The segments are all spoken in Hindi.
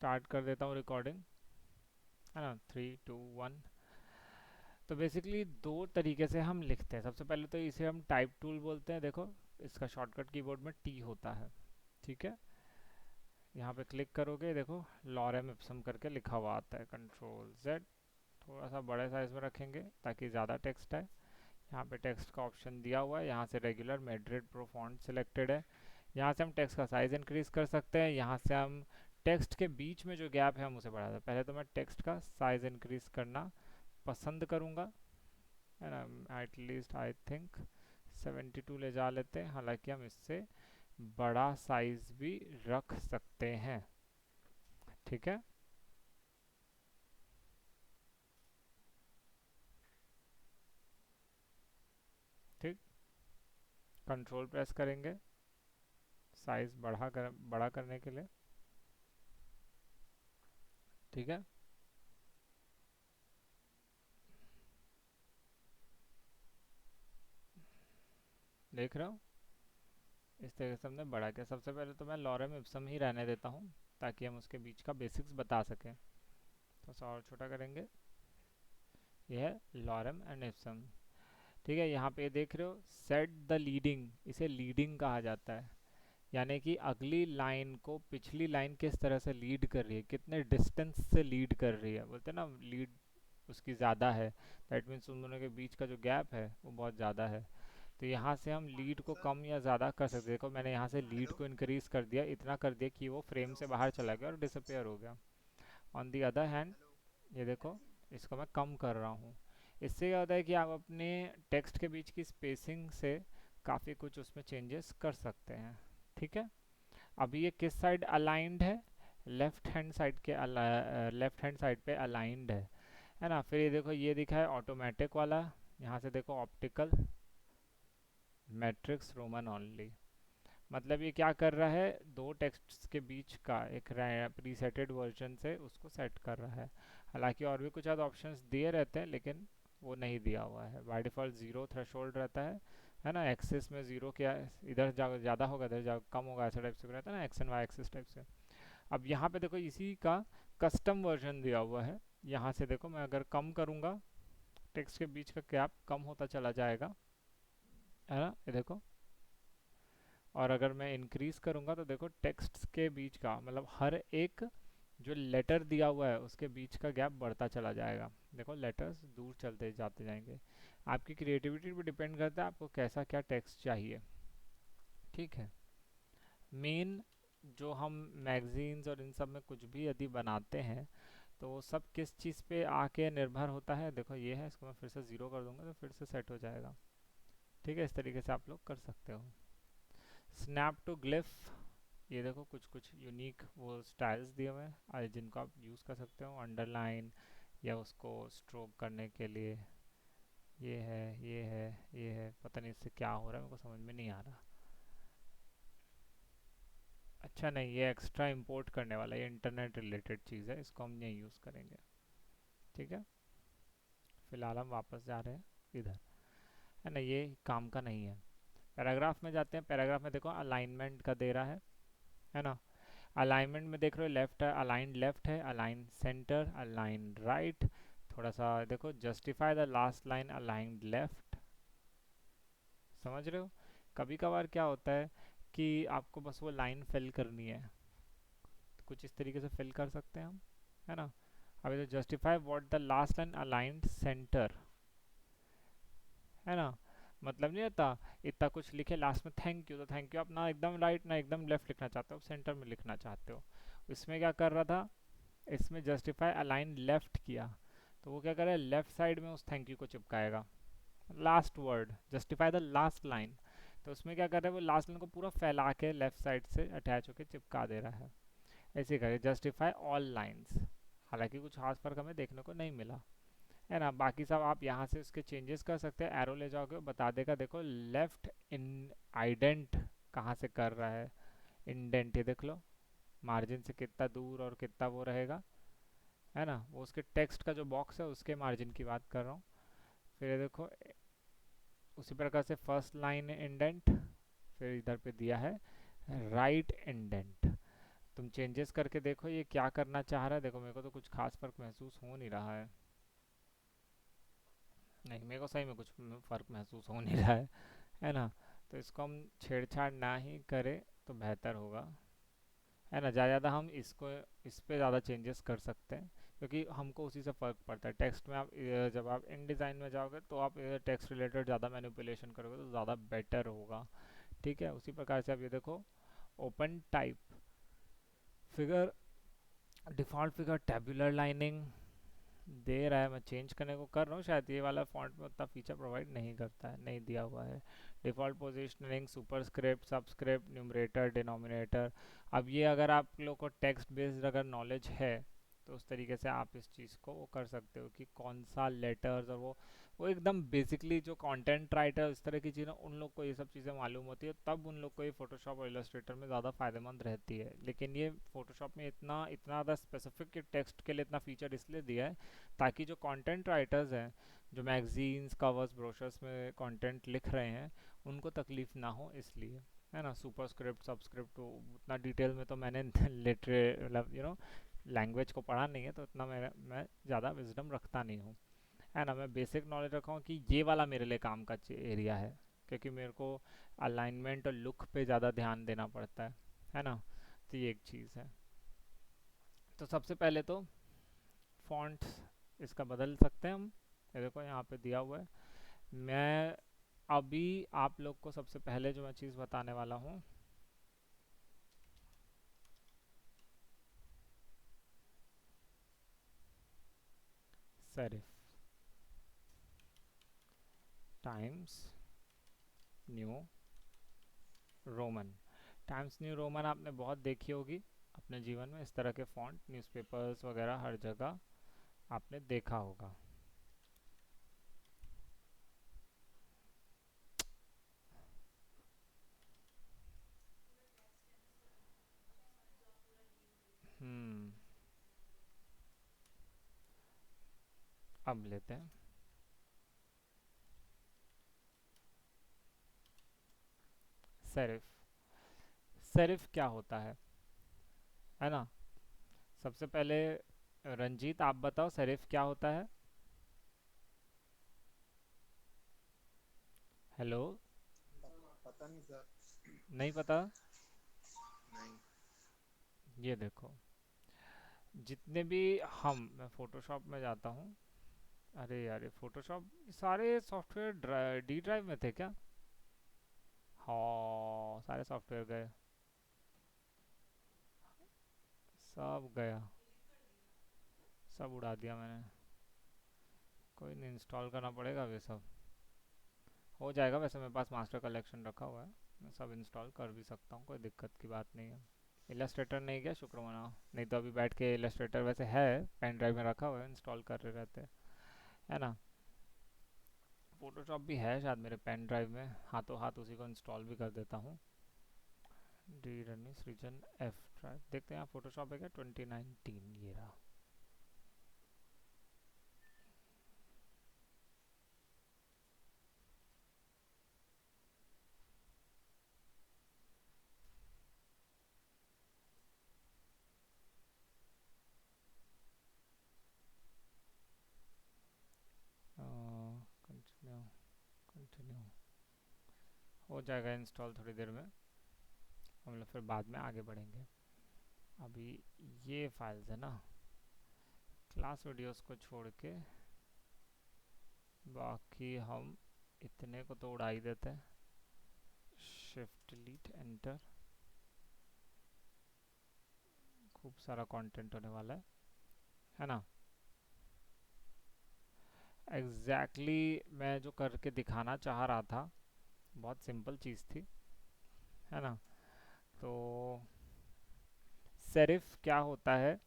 स्टार्ट कर देता हूँ रिकॉर्डिंग, है ना। 3 2 1। तो बेसिकली दो तरीके से हम लिखते हैं। सबसे पहले तो इसे हम टाइप टूल बोलते हैं। देखो, इसका शॉर्टकट कीबोर्ड में टी होता है, ठीक है। यहाँ पे क्लिक करोगे, देखो लॉरेम इप्सम करके लिखा हुआ आता है। कंट्रोल जेड, थोड़ा सा बड़े साइज में रखेंगे ताकि ज़्यादा टेक्स्ट है। यहाँ पे टेक्स्ट का ऑप्शन दिया हुआ है, यहाँ से regular Madrid pro font selected है। यहाँ से हम टेक्स्ट का साइज इंक्रीज कर सकते हैं। यहाँ से हम टेक्स्ट के बीच में जो गैप है हम उसे बढ़ा सकते हैं। पहले तो मैं टेक्स्ट का साइज इंक्रीज करना पसंद करूँगा, है ना। एटलीस्ट आई थिंक 72 ले जा लेते हैं। हालांकि हम इससे बड़ा साइज भी रख सकते हैं, ठीक है। ठीक, कंट्रोल प्रेस करेंगे साइज बड़ा करने के लिए, ठीक है। देख रहे हो, इस तरीके से हमने बड़ा किया। सबसे पहले तो मैं लॉरेम इप्सम ही रहने देता हूँ ताकि हम उसके बीच का बेसिक्स बता सकें। थोड़ा सा और छोटा करेंगे। यह है लॉरेम एंड इप्सम, ठीक है। यहाँ पे देख रहे हो, सेट द लीडिंग, इसे लीडिंग कहा जाता है। यानी कि अगली लाइन को पिछली लाइन किस तरह से लीड कर रही है, कितने डिस्टेंस से लीड कर रही है। बोलते हैं ना, लीड उसकी ज़्यादा है, दैट मीन्स उन दोनों के बीच का जो गैप है वो बहुत ज़्यादा है। तो यहाँ से हम लीड को कम या ज़्यादा कर सकते हैं। देखो, मैंने यहाँ से लीड को इंक्रीज कर दिया, इतना कर दिया कि वो फ्रेम से बाहर चला गया और डिसअपेयर हो गया। ऑन दी अदर हैंड, ये देखो, इसको मैं कम कर रहा हूँ। इससे क्या होता है कि आप अपने टेक्स्ट के बीच की स्पेसिंग से काफ़ी कुछ उसमें चेंजेस कर सकते हैं, ठीक है। अभी ये किस साइड अलाइंड है, लेफ्ट हैंड साइड के लेफ्ट हैंड साइड पे अलाइंड है ना। फिर ये देखो, ये दिखा है ऑटोमेटिक वाला। यहाँ से देखो ऑप्टिकल मैट्रिक्स रोमन ऑनली, मतलब ये क्या कर रहा है, दो टेक्स्ट्स के बीच का एक प्रीसेटेड वर्जन से उसको सेट कर रहा है। हालांकि और भी कुछ आध ऑप्शंस दिए रहते हैं, लेकिन वो नहीं दिया हुआ है। बाय डिफ़ॉल्ट ज़ीरो थ्रेशोल्ड रहता है ना। एक्सिस में ज़ीरो क्या, इधर ज़्यादा होगा, इधर कम होगा, ऐसा टाइप से रहता है ना, X and Y axis type से। अब यहाँ पे देखो, इसी का कस्टम वर्जन दिया हुआ है। यहाँ से देखो, मैं अगर कम करूँगा, टेक्स्ट के बीच का गैप कम होता चला जाएगा, है ना, ये देखो। और अगर मैं इंक्रीज करूँगा तो देखो, टेक्स्ट के बीच का मतलब हर एक जो लेटर दिया हुआ है उसके बीच का गैप बढ़ता चला जाएगा। देखो, लेटर्स दूर चलते जाते जाएंगे। आपकी क्रिएटिविटी पे डिपेंड करता है आपको कैसा क्या टेक्स्ट चाहिए, ठीक है। मेन जो हम मैगजीन्स और इन सब में कुछ भी यदि बनाते हैं तो वो सब किस चीज़ पे आके निर्भर होता है। देखो, ये है, इसको मैं फिर से ज़ीरो कर दूंगा तो फिर से सेट हो जाएगा, ठीक है। इस तरीके से आप लोग कर सकते हो। स्नैप टू ग्लिफ, ये देखो कुछ कुछ यूनिक वो स्टाइल्स दिए हुए हैं जिनको आप यूज़ कर सकते हो अंडरलाइन या उसको स्ट्रोक करने के लिए। ये है, ये है, ये है, पता नहीं इससे क्या हो रहा है, मेरे को समझ में नहीं आ रहा। अच्छा नहीं, ये एक्स्ट्रा इंपोर्ट करने वाला, ये इंटरनेट रिलेटेड चीज़ है, इसको हम नहीं यूज़ करेंगे, ठीक है। फिलहाल हम वापस जा रहे हैं इधर, है ना, ये काम का नहीं है। पैराग्राफ में जाते हैं। पैराग्राफ में देखो अलाइनमेंट का दे रहा है ना। अलाइनमेंट में देख रहे हो, लेफ्ट है, अलाइन लेफ्ट है, अलाइन सेंटर, अलाइन राइट। थोड़ा सा देखो, justify the last line align left, समझ रहे हो। कभी कभार क्या होता है कि आपको बस वो लाइन फिल करनी है, तो कुछ इस तरीके से फिल कर सकते हैं हम, है ना। अभी तो justify what the last line aligned centre, है ना। मतलब नहीं रहता, इतना कुछ लिखे लास्ट में थैंक यू, तो थैंक यू आप ना एकदम राइट ना एकदम लेफ्ट लिखना चाहते हो, सेंटर में लिखना चाहते हो। इसमें क्या कर रहा था, इसमें जस्टिफाई अलाइन लेफ्ट किया, तो वो क्या करे, लेफ्ट साइड में उस थैंक यू को चिपकाएगा। Last word justify the last line, तो उसमें क्या कर रहा है, वो लास्ट लाइन को पूरा फैला के लेफ्ट साइड से अटैच होकर चिपका दे रहा है। ऐसे करें जस्टिफाई ऑल लाइन्स। हालांकि कुछ खास फर्क हमें देखने को नहीं मिला, है ना। बाकी सब आप यहाँ से उसके चेंजेस कर सकते हैं। एरो ले जाओगे बता देगा। देखो, लेफ्ट इन आइडेंट कहाँ से कर रहा है, इंडेंट, ये देख लो, मार्जिन से कितना दूर और कितना वो रहेगा, है ना। वो उसके टेक्स्ट का जो बॉक्स है उसके मार्जिन की बात कर रहा हूँ। फिर ये देखो, उसी प्रकार से फर्स्ट लाइन इंडेंट, फिर इधर पे दिया है राइट इंडेंट। तुम चेंजेस करके देखो ये क्या करना चाह रहा है। देखो मेरे को तो कुछ खास फर्क महसूस हो नहीं रहा है। नहीं, मेरे को सही में कुछ फर्क महसूस हो नहीं रहा है ना। तो इसको हम छेड़छाड़ ना ही करें तो बेहतर होगा, है ना। ज़्यादा हम इसको इस पे ज़्यादा चेंजेस कर सकते हैं, क्योंकि हमको उसी से फ़र्क पड़ता है। टेक्स्ट में आप जब आप इन डिज़ाइन में जाओगे तो आप टेक्स्ट रिलेटेड ज़्यादा मैनिपुलेशन करोगे तो ज़्यादा बेटर होगा। ठीक है, उसी प्रकार से आप ये देखो, open type figure, default figure tabular lining दे रहा है। मैं चेंज करने को कर रहा हूँ, शायद ये वाला फॉन्ट में उतना फीचर प्रोवाइड नहीं करता है, नहीं दिया हुआ है। Default positioning, superscript, subscript, numerator, denominator. अब ये अगर आप लोग को टेक्स्ट बेस्ड अगर नॉलेज है तो उस तरीके से आप इस चीज़ को वो कर सकते हो कि कौन सा लेटर्स, और वो एकदम बेसिकली जो कंटेंट राइटर इस तरह की चीज़ें, उन लोग को ये सब चीज़ें मालूम होती है, तब उन लोग को ये फोटोशॉप और इलस्ट्रेटर में ज़्यादा फ़ायदेमंद रहती है। लेकिन ये फोटोशॉप में इतना इतना ज़्यादा स्पेसिफिक टेक्स्ट के लिए इतना फीचर इसलिए दिया है ताकि जो कंटेंट राइटर्स हैं, जो मैगजीन्स, कवर्स, ब्रोशर्स में कंटेंट लिख रहे हैं, उनको तकलीफ़ ना हो इसलिए, है ना। सुपरस्क्रिप्ट, सबस्क्रिप्ट, तो उतना डिटेल में तो मैंने लिटरे मतलब लैंग्वेज को पढ़ा नहीं है, तो उतना मैं ज़्यादा विजडम रखता नहीं हूँ, है ना। मैं बेसिक नॉलेज रखा हूँ कि ये वाला मेरे लिए काम का एरिया है, क्योंकि मेरे को अलाइनमेंट और लुक पे ज़्यादा ध्यान देना पड़ता है ना। तो ये एक चीज़ है। तो सबसे पहले तो फॉन्ट इसका बदल सकते हैं हम। ये देखो यहाँ पे दिया हुआ है। मैं अभी आप लोग को सबसे पहले जो मैं चीज़ बताने वाला हूँ, serif times New Roman. Times New Roman आपने बहुत देखी होगी अपने जीवन में, इस तरह के फॉन्ट न्यूज़पेपर्स वगैरह हर जगह आपने देखा होगा। हम्म, अब लेते हैं सेरिफ। सेरिफ क्या होता है ना। सबसे पहले रंजीत आप बताओ सेरिफ क्या होता है। हेलो। पता नहीं सर। नहीं पता। नहीं। ये देखो, जितने भी मैं फोटोशॉप में जाता हूँ। अरे यार, ये फोटोशॉप सारे सॉफ्टवेयर डी ड्राइव में थे क्या। हाँ, सारे सॉफ्टवेयर गए, सब गया, सब उड़ा दिया मैंने। कोई नहीं, इंस्टॉल करना पड़ेगा वे सब, हो जाएगा। वैसे मेरे पास मास्टर कलेक्शन रखा हुआ है, मैं सब इंस्टॉल कर भी सकता हूँ, कोई दिक्कत की बात नहीं है। इलस्ट्रेटर नहीं गया, शुक्र मनाओ। नहीं तो अभी बैठ के इलस्ट्रेटर वैसे है पेन ड्राइव में रखा हुआ है, इंस्टॉल कर रहे रहते, है ना। फोटोशॉप भी है शायद मेरे पेन ड्राइव में, हाथों हाथ उसी को इंस्टॉल भी कर देता हूँ। डी रनी सृजन एफ ड्राइव, देखते हैं फोटोशॉप है क्या 2019, ये रहा। कंटिन्यू, कंटिन्यू, हो जाएगा इंस्टॉल थोड़ी देर में। हम लोग फिर बाद में आगे बढ़ेंगे। अभी ये फाइल्स है ना, क्लास वीडियोस को छोड़ के बाकी हम इतने को तो उड़ा ही देते हैं। शिफ्ट डिलीट एंटर, खूब सारा कंटेंट होने वाला है ना। मैं जो करके दिखाना चाह रहा था, बहुत सिंपल चीज़ थी, है ना। तो सेरिफ क्या होता है,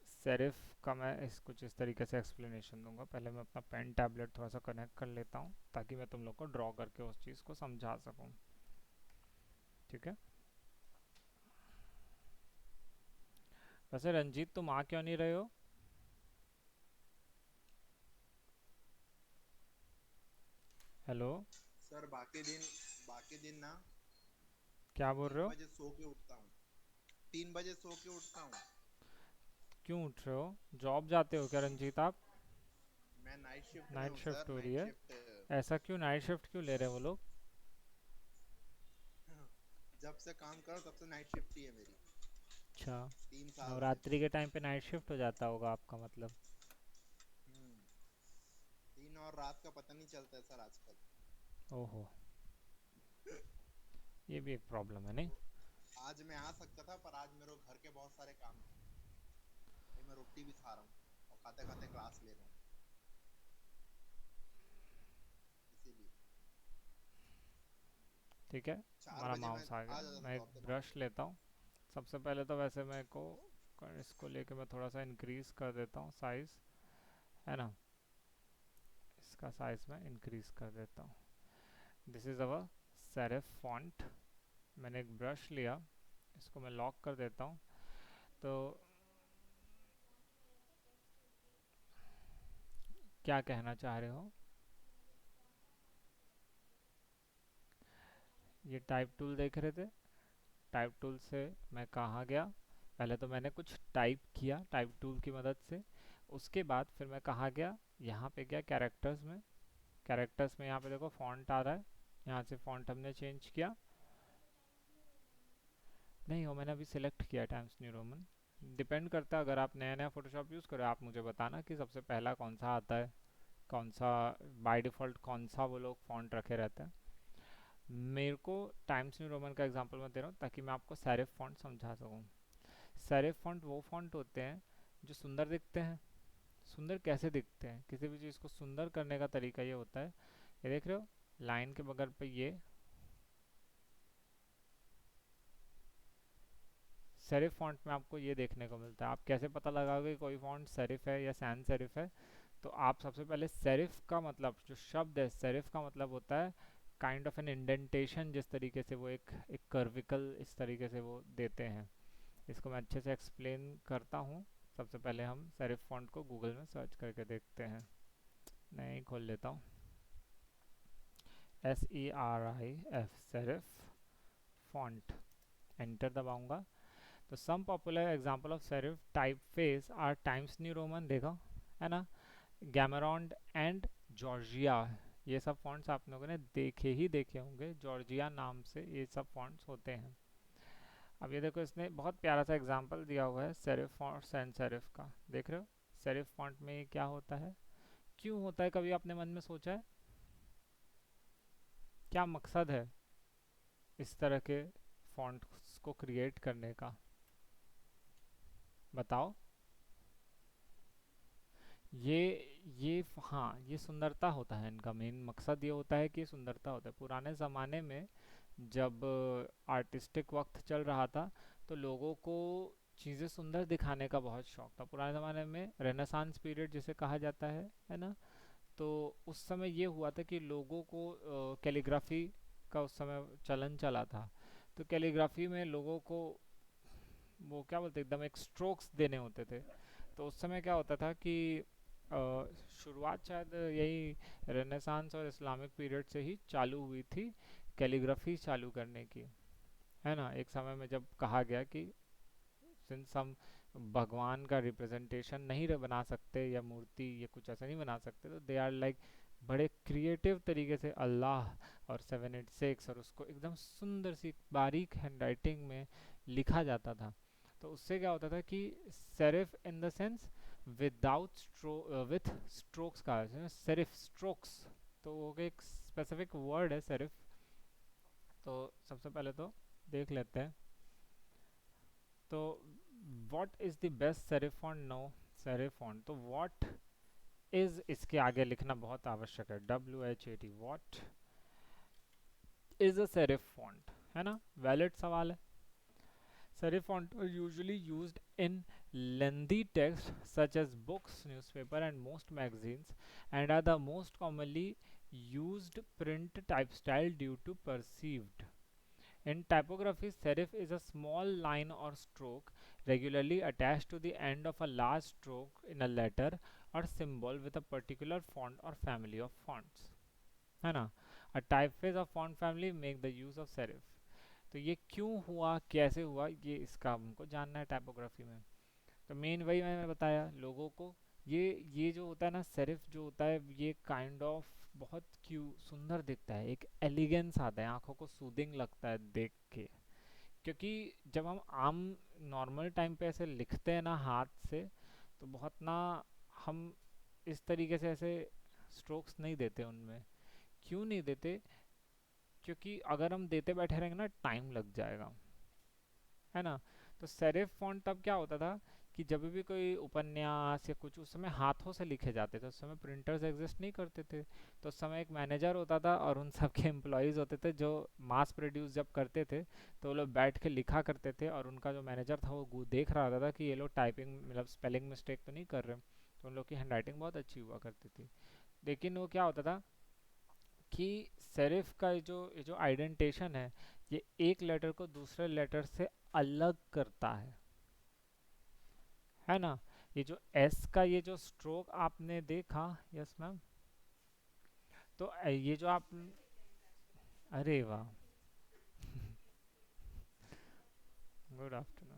सेरिफ का मैं कुछ इस तरीके से एक्सप्लेनेशन दूंगा। पहले मैं अपना पेन टैबलेट थोड़ा सा कनेक्ट कर लेता हूँ ताकि मैं तुम लोग को ड्रॉ करके उस चीज़ को समझा सकूँ। ठीक है। वैसे रंजीत, तुम आ क्यों नहीं रहे हो। हेलो। सर बाकी दिन ना क्या बोल रहे 1 हो। बजे सो के उठता हूँ। 3 बजे सो के उठता हूँ। क्यों उठ रहे हो? जॉब जाते हो क्या रंजीत आप? मैं नाइट शिफ्ट में नाइट हूँ शिफ्ट सर, हो रही नाइट है? शिफ्ट। ऐसा क्यों नाइट शिफ्ट क्यों ले रहे हैं वो लोग? जब से काम करो तब से नाइट शिफ्ट ही है मेरी। अच्छा। 3 साल से। नवरात्रि के टाइम पे नाइट शिफ्ट हो जाता होगा आपका मतलब। हम्म, दिन और रात का पता नहीं चलता है सर आजकल। ओहो, ये भी एक प्रॉब्लम है नहीं? तो आज मैं आ सकता था, पर आज मेरे को घर के बहुत सारे काम थे। अभी मैं रोटी भी खा रहा हूँ और खाते खाते क्लास ले रहा हूँ, इसीलिए ठीक है। चार हमारा बजे मैं माउस आ गया, आ जाता था मैं एक जॉब से ब्रश 5 बजे। लेता हूँ। सबसे पहले तो वैसे मेरे को इसको लेके मैं थोड़ा सा इंक्रीज कर देता हूँ साइज, है ना? इसका साइज मैं इंक्रीज कर देता हूँ। This is our serif font. मैंने एक ब्रश लिया, इसको मैं लॉक कर देता हूँ। तो क्या कहना चाह रहे हो? ये टाइप टूल देख रहे थे? टाइप टूल से मैं कहाँ गया? पहले तो मैंने कुछ टाइप किया टाइप टूल की मदद से। उसके बाद फिर मैं कहाँ गया? यहाँ पे गया कैरेक्टर्स में। कैरेक्टर्स में यहाँ पे देखो फॉन्ट आ रहा है, यहाँ से फॉन्ट हमने चेंज किया। नहीं हो, मैंने अभी सिलेक्ट किया टाइम्स न्यू रोमन। डिपेंड करता है, अगर आप नया नया फोटोशॉप यूज़ करो आप मुझे बताना कि सबसे पहला कौन सा आता है, कौन सा बाय डिफ़ॉल्ट कौन सा वो लोग फॉन्ट रखे रहते हैं। मेरे को टाइम्स न्यू रोमन का एग्जांपल मैं दे रहा हूँ ताकि मैं आपको सेरिफ फॉन्ट समझा सकूँ। सेरिफ फॉन्ट वो फॉन्ट होते हैं जो सुंदर दिखते हैं। सुंदर कैसे दिखते हैं? किसी भी चीज़ को सुंदर करने का तरीका ये होता है, ये देख रहे हो लाइन के बगल पे ये सेरिफ फॉन्ट में आपको ये देखने को मिलता है। आप कैसे पता लगाओगे कि कोई फॉन्ट सेरिफ है या सैन सेरिफ है? तो आप सबसे पहले सेरिफ का मतलब जो शब्द है, सेरिफ का मतलब होता है काइंड ऑफ एन इंडेंटेशन, जिस तरीके से वो एक कर्विकल इस तरीके से वो देते हैं। इसको मैं अच्छे से एक्सप्लेन करता हूँ। सबसे पहले हम सेरिफ फॉन्ट को गूगल में सर्च करके देखते हैं। मैं ही खोल लेता हूँ, SERIF सेरिफ फॉन्ट, एंटर दबाऊंगा। तो some popular example of serif typeface are Times New Roman, देखा है ना, गैमरॉन्ड एंड जॉर्जिया। ये सब फॉन्ट्स आप लोगों ने देखे ही देखे होंगे, जॉर्जिया नाम से ये सब फॉन्ट्स होते हैं। अब ये देखो, इसने बहुत प्यारा सा एग्जांपल दिया हुआ है सेरिफ और सैन सेरिफ का, देख रहे हो? सेरिफ फॉन्ट में ये क्या होता है, क्यों होता है, कभी आपने मन में सोचा है? क्या मकसद है इस तरह के फॉन्ट्स को क्रिएट करने का, बताओ। हाँ, ये सुंदरता होता है इनका, मेन मकसद ये होता है कि सुंदरता होता है। पुराने ज़माने में जब आर्टिस्टिक वक्त चल रहा था तो लोगों को चीज़ें सुंदर दिखाने का बहुत शौक था। पुराने ज़माने में रेनेसांस पीरियड जिसे कहा जाता है ना? तो उस समय ये हुआ था कि लोगों को कैलीग्राफी का उस समय चलन चला था। तो कैलीग्राफी में लोगों को वो क्या बोलते, एकदम एक स्ट्रोक्स देने होते थे। तो उस समय क्या होता था कि शुरुआत शायद यही रेनेसांस और इस्लामिक पीरियड से ही चालू हुई थी कैलीग्राफी चालू करने की, है ना? एक समय में जब कहा गया कि सिंस हम भगवान का रिप्रेजेंटेशन नहीं बना सकते या मूर्ति या कुछ ऐसा नहीं बना सकते, तो दे आर लाइक बड़े क्रिएटिव तरीके से अल्लाह और 786 और उसको एकदम सुंदर सी बारीक हैंड राइटिंग में लिखा जाता था। तो उससे क्या होता था कि serif in the sense without with strokes का सेरिफ स्ट्रोक्स, तो वो एक स्पेसिफिक वर्ड है सेरिफ। तो सबसे पहले तो देख लेते हैं। तो what is the best serif font? No serif font, तो व्हाट इज़ इसके आगे लिखना बहुत आवश्यक है, WHAT, what is a serif font, है ना? वैलिड सवाल है। Serif font are usually used in lengthy text such as books, newspaper, and most magazines, and are the most commonly used print type style due to perceived. In typography, serif is a small line or stroke regularly attached to the end of a large stroke in a letter or symbol with a particular font or family of fonts. है ना? A typeface of font family make the use of serif. तो ये क्यों हुआ, कैसे हुआ, ये इसका हमको जानना है टाइपोग्राफी में। तो मेन वही मैंने बताया लोगों को। ये ये जो होता है ना सेरिफ जो होता है, ये काइंड ऑफ बहुत क्यू सुंदर दिखता है, एक एलिगेंस आता है, आंखों को सूदिंग लगता है देख के। क्योंकि जब हम आम नॉर्मल टाइम पे ऐसे लिखते हैं ना हाथ से, तो बहुत ना हम इस तरीके से ऐसे स्ट्रोक्स नहीं देते उनमें। क्यों नहीं देते? क्योंकि अगर हम देते बैठे रहेंगे ना टाइम लग जाएगा, है ना। तो सेरिफ फॉन्ट तब क्या होता था कि जब भी कोई उपन्यास या कुछ उस समय हाथों से लिखे जाते थे, उस समय प्रिंटर्स एग्जिस्ट नहीं करते थे। तो उस समय एक मैनेजर होता था और उन सब के एम्प्लॉयज़ होते थे जो मास प्रोड्यूस जब करते थे, तो वो लोग बैठ के लिखा करते थे, और उनका जो मैनेजर था वो देख रहा होता था कि ये लोग टाइपिंग मतलब स्पेलिंग मिस्टेक तो नहीं कर रहे। तो उन लोग की हैंडराइटिंग बहुत अच्छी हुआ करती थी। लेकिन वो क्या होता था कि सेरिफ का ये जो आइडेंटेशन है, ये एक लेटर को दूसरे लेटर से अलग करता है ना। ये जो एस का ये जो स्ट्रोक आपने देखा, यस मैम, तो ये जो आप, अरे वाह, गुड आफ्टरनून।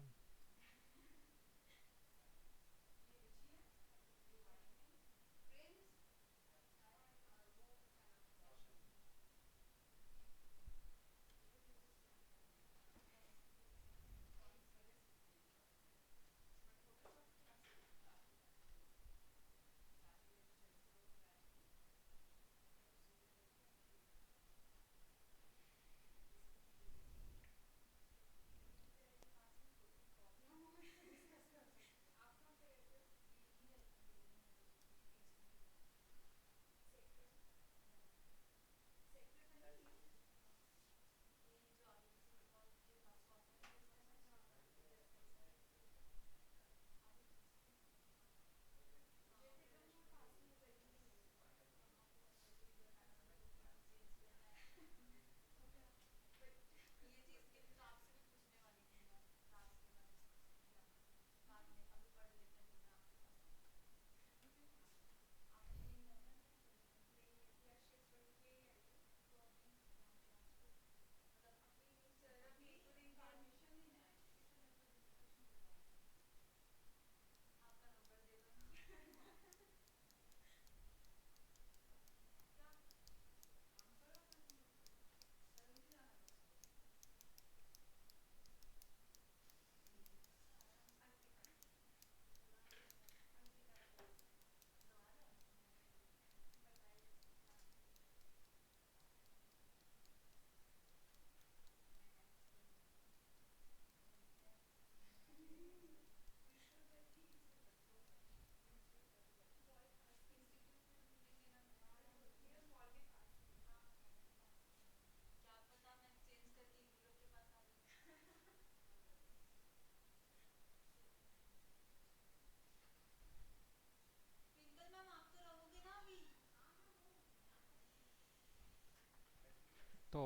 तो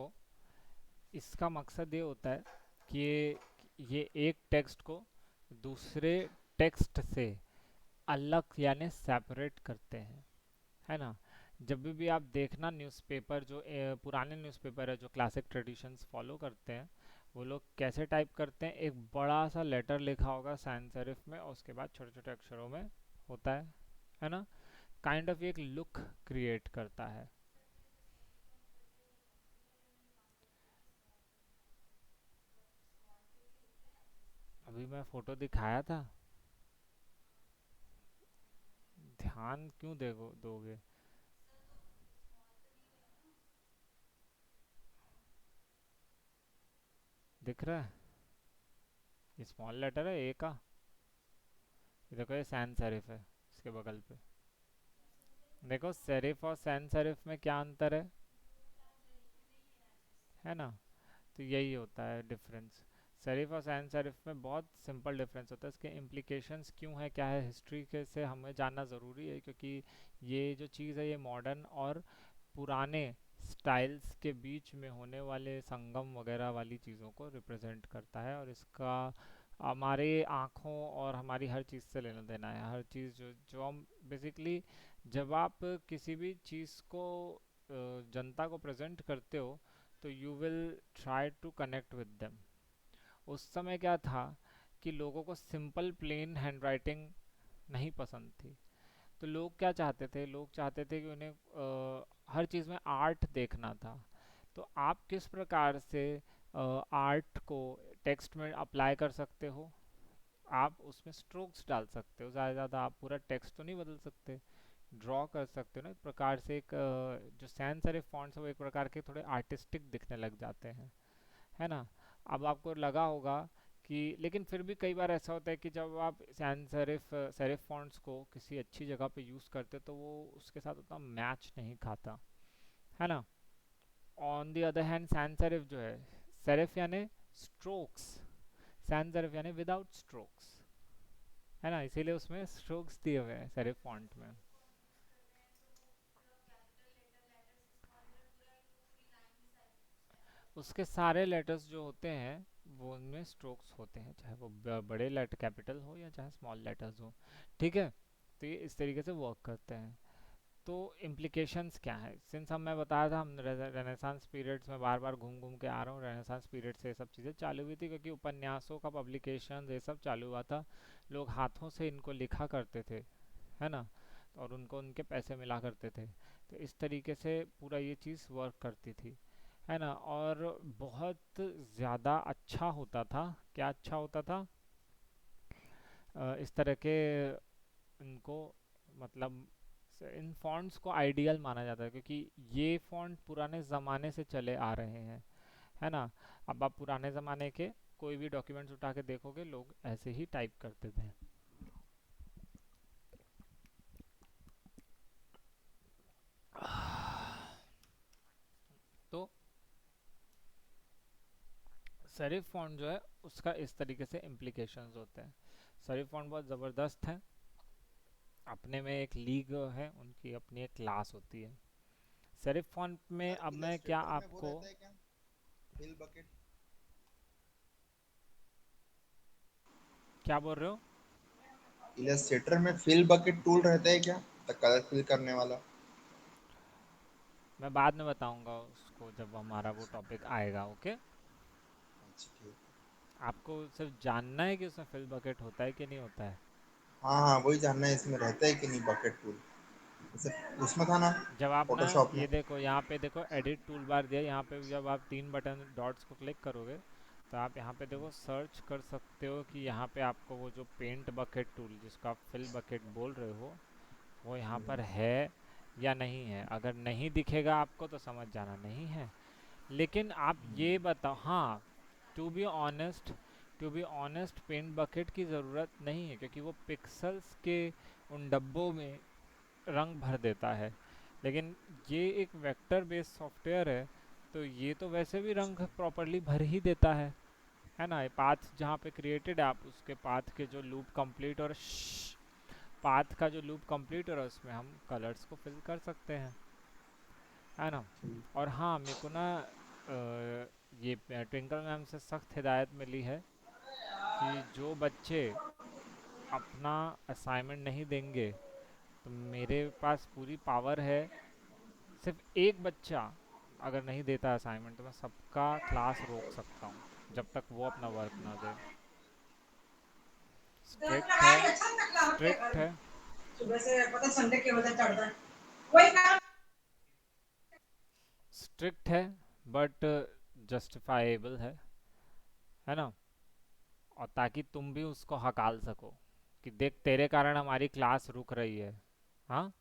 इसका मकसद ये होता है कि ये एक टेक्स्ट को दूसरे टेक्स्ट से अलग यानी सेपरेट करते हैं, है ना। जब भी आप देखना न्यूज़पेपर, जो पुराने न्यूज़पेपर है जो क्लासिक ट्रेडिशंस फॉलो करते हैं, वो लोग कैसे टाइप करते हैं, एक बड़ा सा लेटर लिखा होगा सैन सेरिफ में और उसके बाद छोटे छोटे अक्षरों में होता है ना। काइंड ऑफ एक लुक क्रिएट करता है। अभी मैं फोटो दिखाया था, ध्यान क्यों दोगे? दिख रहा है? ये स्मॉल लेटर है ए का। ये देखो ये सैन सेरिफ है इसके बगल पे। देखो सेरिफ और सैन सेरिफ में क्या अंतर है ना। तो यही होता है डिफरेंस। सेरिफ और सैन सेरिफ में बहुत सिंपल डिफरेंस होता है। इसके इम्प्लीकेशंस क्यों है, क्या है, हिस्ट्री के से हमें जानना ज़रूरी है, क्योंकि ये जो चीज़ है ये मॉडर्न और पुराने स्टाइल्स के बीच में होने वाले संगम वगैरह वाली चीज़ों को रिप्रेजेंट करता है। और इसका हमारे आँखों और हमारी हर चीज़ से लेना देना है। हर चीज़ जो जो हम बेसिकली, जब आप किसी भी चीज़ को जनता को प्रेजेंट करते हो, तो you will try to connect with them. उस समय क्या था कि लोगों को सिंपल प्लेन हैंडराइटिंग नहीं पसंद थी। तो लोग क्या चाहते थे, लोग चाहते थे कि उन्हें हर चीज़ में आर्ट देखना था। तो आप किस प्रकार से आर्ट को टेक्स्ट में अप्लाई कर सकते हो? आप उसमें स्ट्रोक्स डाल सकते हो, ज़्यादा से ज़्यादा आप पूरा टेक्स्ट तो नहीं बदल सकते। ड्रॉ कर सकते हो ना, एक प्रकार से एक जो सैन सेरिफ फॉन्ट्स है वो एक प्रकार के थोड़े आर्टिस्टिक दिखने लग जाते हैं, है ना। अब आपको लगा होगा कि, लेकिन फिर भी कई बार ऐसा होता है कि जब आप सैन सेरिफ सेरिफ फॉन्ट्स को किसी अच्छी जगह पे यूज़ करते हो तो वो उसके साथ उतना मैच नहीं खाता, है ना। On the other hand sans serif जो है, सेरिफ यानी स्ट्रोक्स, सैन सेरिफ यानी विदाउट स्ट्रोक्स, है ना, इसीलिए उसमें स्ट्रोक्स दिए हुए हैं सेरिफ फॉन्ट में। उसके सारे लेटर्स जो होते हैं वो उनमें स्ट्रोक्स होते हैं, चाहे वो बड़े लेटर कैपिटल हो या चाहे स्मॉल लेटर्स हो, ठीक है। तो ये इस तरीके से वर्क करते हैं। तो इम्प्लीकेशंस क्या है, सिंस हम, मैं बताया था हम रेनेसांस पीरियड्स में बार बार घूम घूम के आ रहा हूँ, रेनेसांस पीरियड से ये सब चीज़ें चालू हुई थी क्योंकि उपन्यासों का पब्लिकेशन ये सब चालू हुआ था। लोग हाथों से इनको लिखा करते थे, है ना, और उनको उनके पैसे मिला करते थे। तो इस तरीके से पूरा ये चीज़ वर्क करती थी, है ना। और बहुत ज़्यादा अच्छा होता था, क्या अच्छा होता था, इस तरह के इनको, मतलब इन फॉन्ट्स को आइडियल माना जाता है क्योंकि ये फॉन्ट पुराने ज़माने से चले आ रहे हैं, है ना। अब आप पुराने ज़माने के कोई भी डॉक्यूमेंट्स उठा के देखोगे, लोग ऐसे ही टाइप करते थे। तो सेरिफ फॉन्ट जो है उसका इस तरीके से इम्प्लीकेशंस होते हैं। सेरिफ फॉन्ट बहुत ज़बरदस्त है, अपने में एक लीग है, उनकी अपनी एक क्लास होती है। सेरिफ फॉन्ट में सर अब मैं क्या इलस्ट्रेटर में वो आपको, रहता है क्या, फिल बकेट? क्या बोल रहे हो? इलस्ट्रेटर में फिल बकेट टूल रहता है क्या, तो कलर फिल करने वाला? मैं बाद में बताऊंगा उसको जब हमारा वो टॉपिक आएगा, ओके। अच्छा ठीक। आपको सिर्फ जानना है कि उसमें फिल बकेट होता है कि नहीं होता है। हाँ हाँ, वही जानना है इसमें रहता है कि नहीं बकेट टूल, जैसे उसमें था ना, जब आप ना, फोटोशॉप में। ये देखो यहाँ पे देखो एडिट टूल बार दिया, यहाँ पे जब आप तीन बटन डॉट्स को क्लिक करोगे तो आप यहाँ पे देखो सर्च कर सकते हो कि यहाँ पे आपको वो जो पेंट बकेट टूल जिसको आप फिल बकेट बोल रहे हो वो यहाँ पर है या नहीं है। अगर नहीं दिखेगा आपको तो समझ जाना नहीं है। लेकिन आप ये बताओ, हाँ, to be honest, to be honest paint bucket की ज़रूरत नहीं है क्योंकि वो पिक्सल्स के उन डब्बों में रंग भर देता है। लेकिन ये एक वेक्टर बेस्ड सॉफ्टवेयर है, तो ये तो वैसे भी रंग प्रॉपरली भर ही देता है ना। पाथ जहाँ पे क्रिएटेड है आप उसके पाथ के जो लूप कंप्लीट और पाथ का जो लूप कंप्लीट हो रहा है उसमें हम कलर्स को फिल कर सकते हैं, है ना। और हाँ, मेरे को ना ये ट्विंकल मैम से सख्त हिदायत मिली है कि जो बच्चे अपना असाइनमेंट नहीं देंगे, तो मेरे पास पूरी पावर है, सिर्फ एक बच्चा अगर नहीं देता असाइनमेंट तो मैं सबका क्लास रोक सकता हूँ जब तक वो अपना वर्क ना दे। स्ट्रिक्ट है, स्ट्रिक्ट है। सुबह से पता संडे के वजह चढ़ता है वही काम। स्ट्रिक्ट है बट जस्टिफाइबल है ना। और ताकि तुम भी उसको हकाल सको कि देख तेरे कारण हमारी क्लास रुक रही है। हाँ,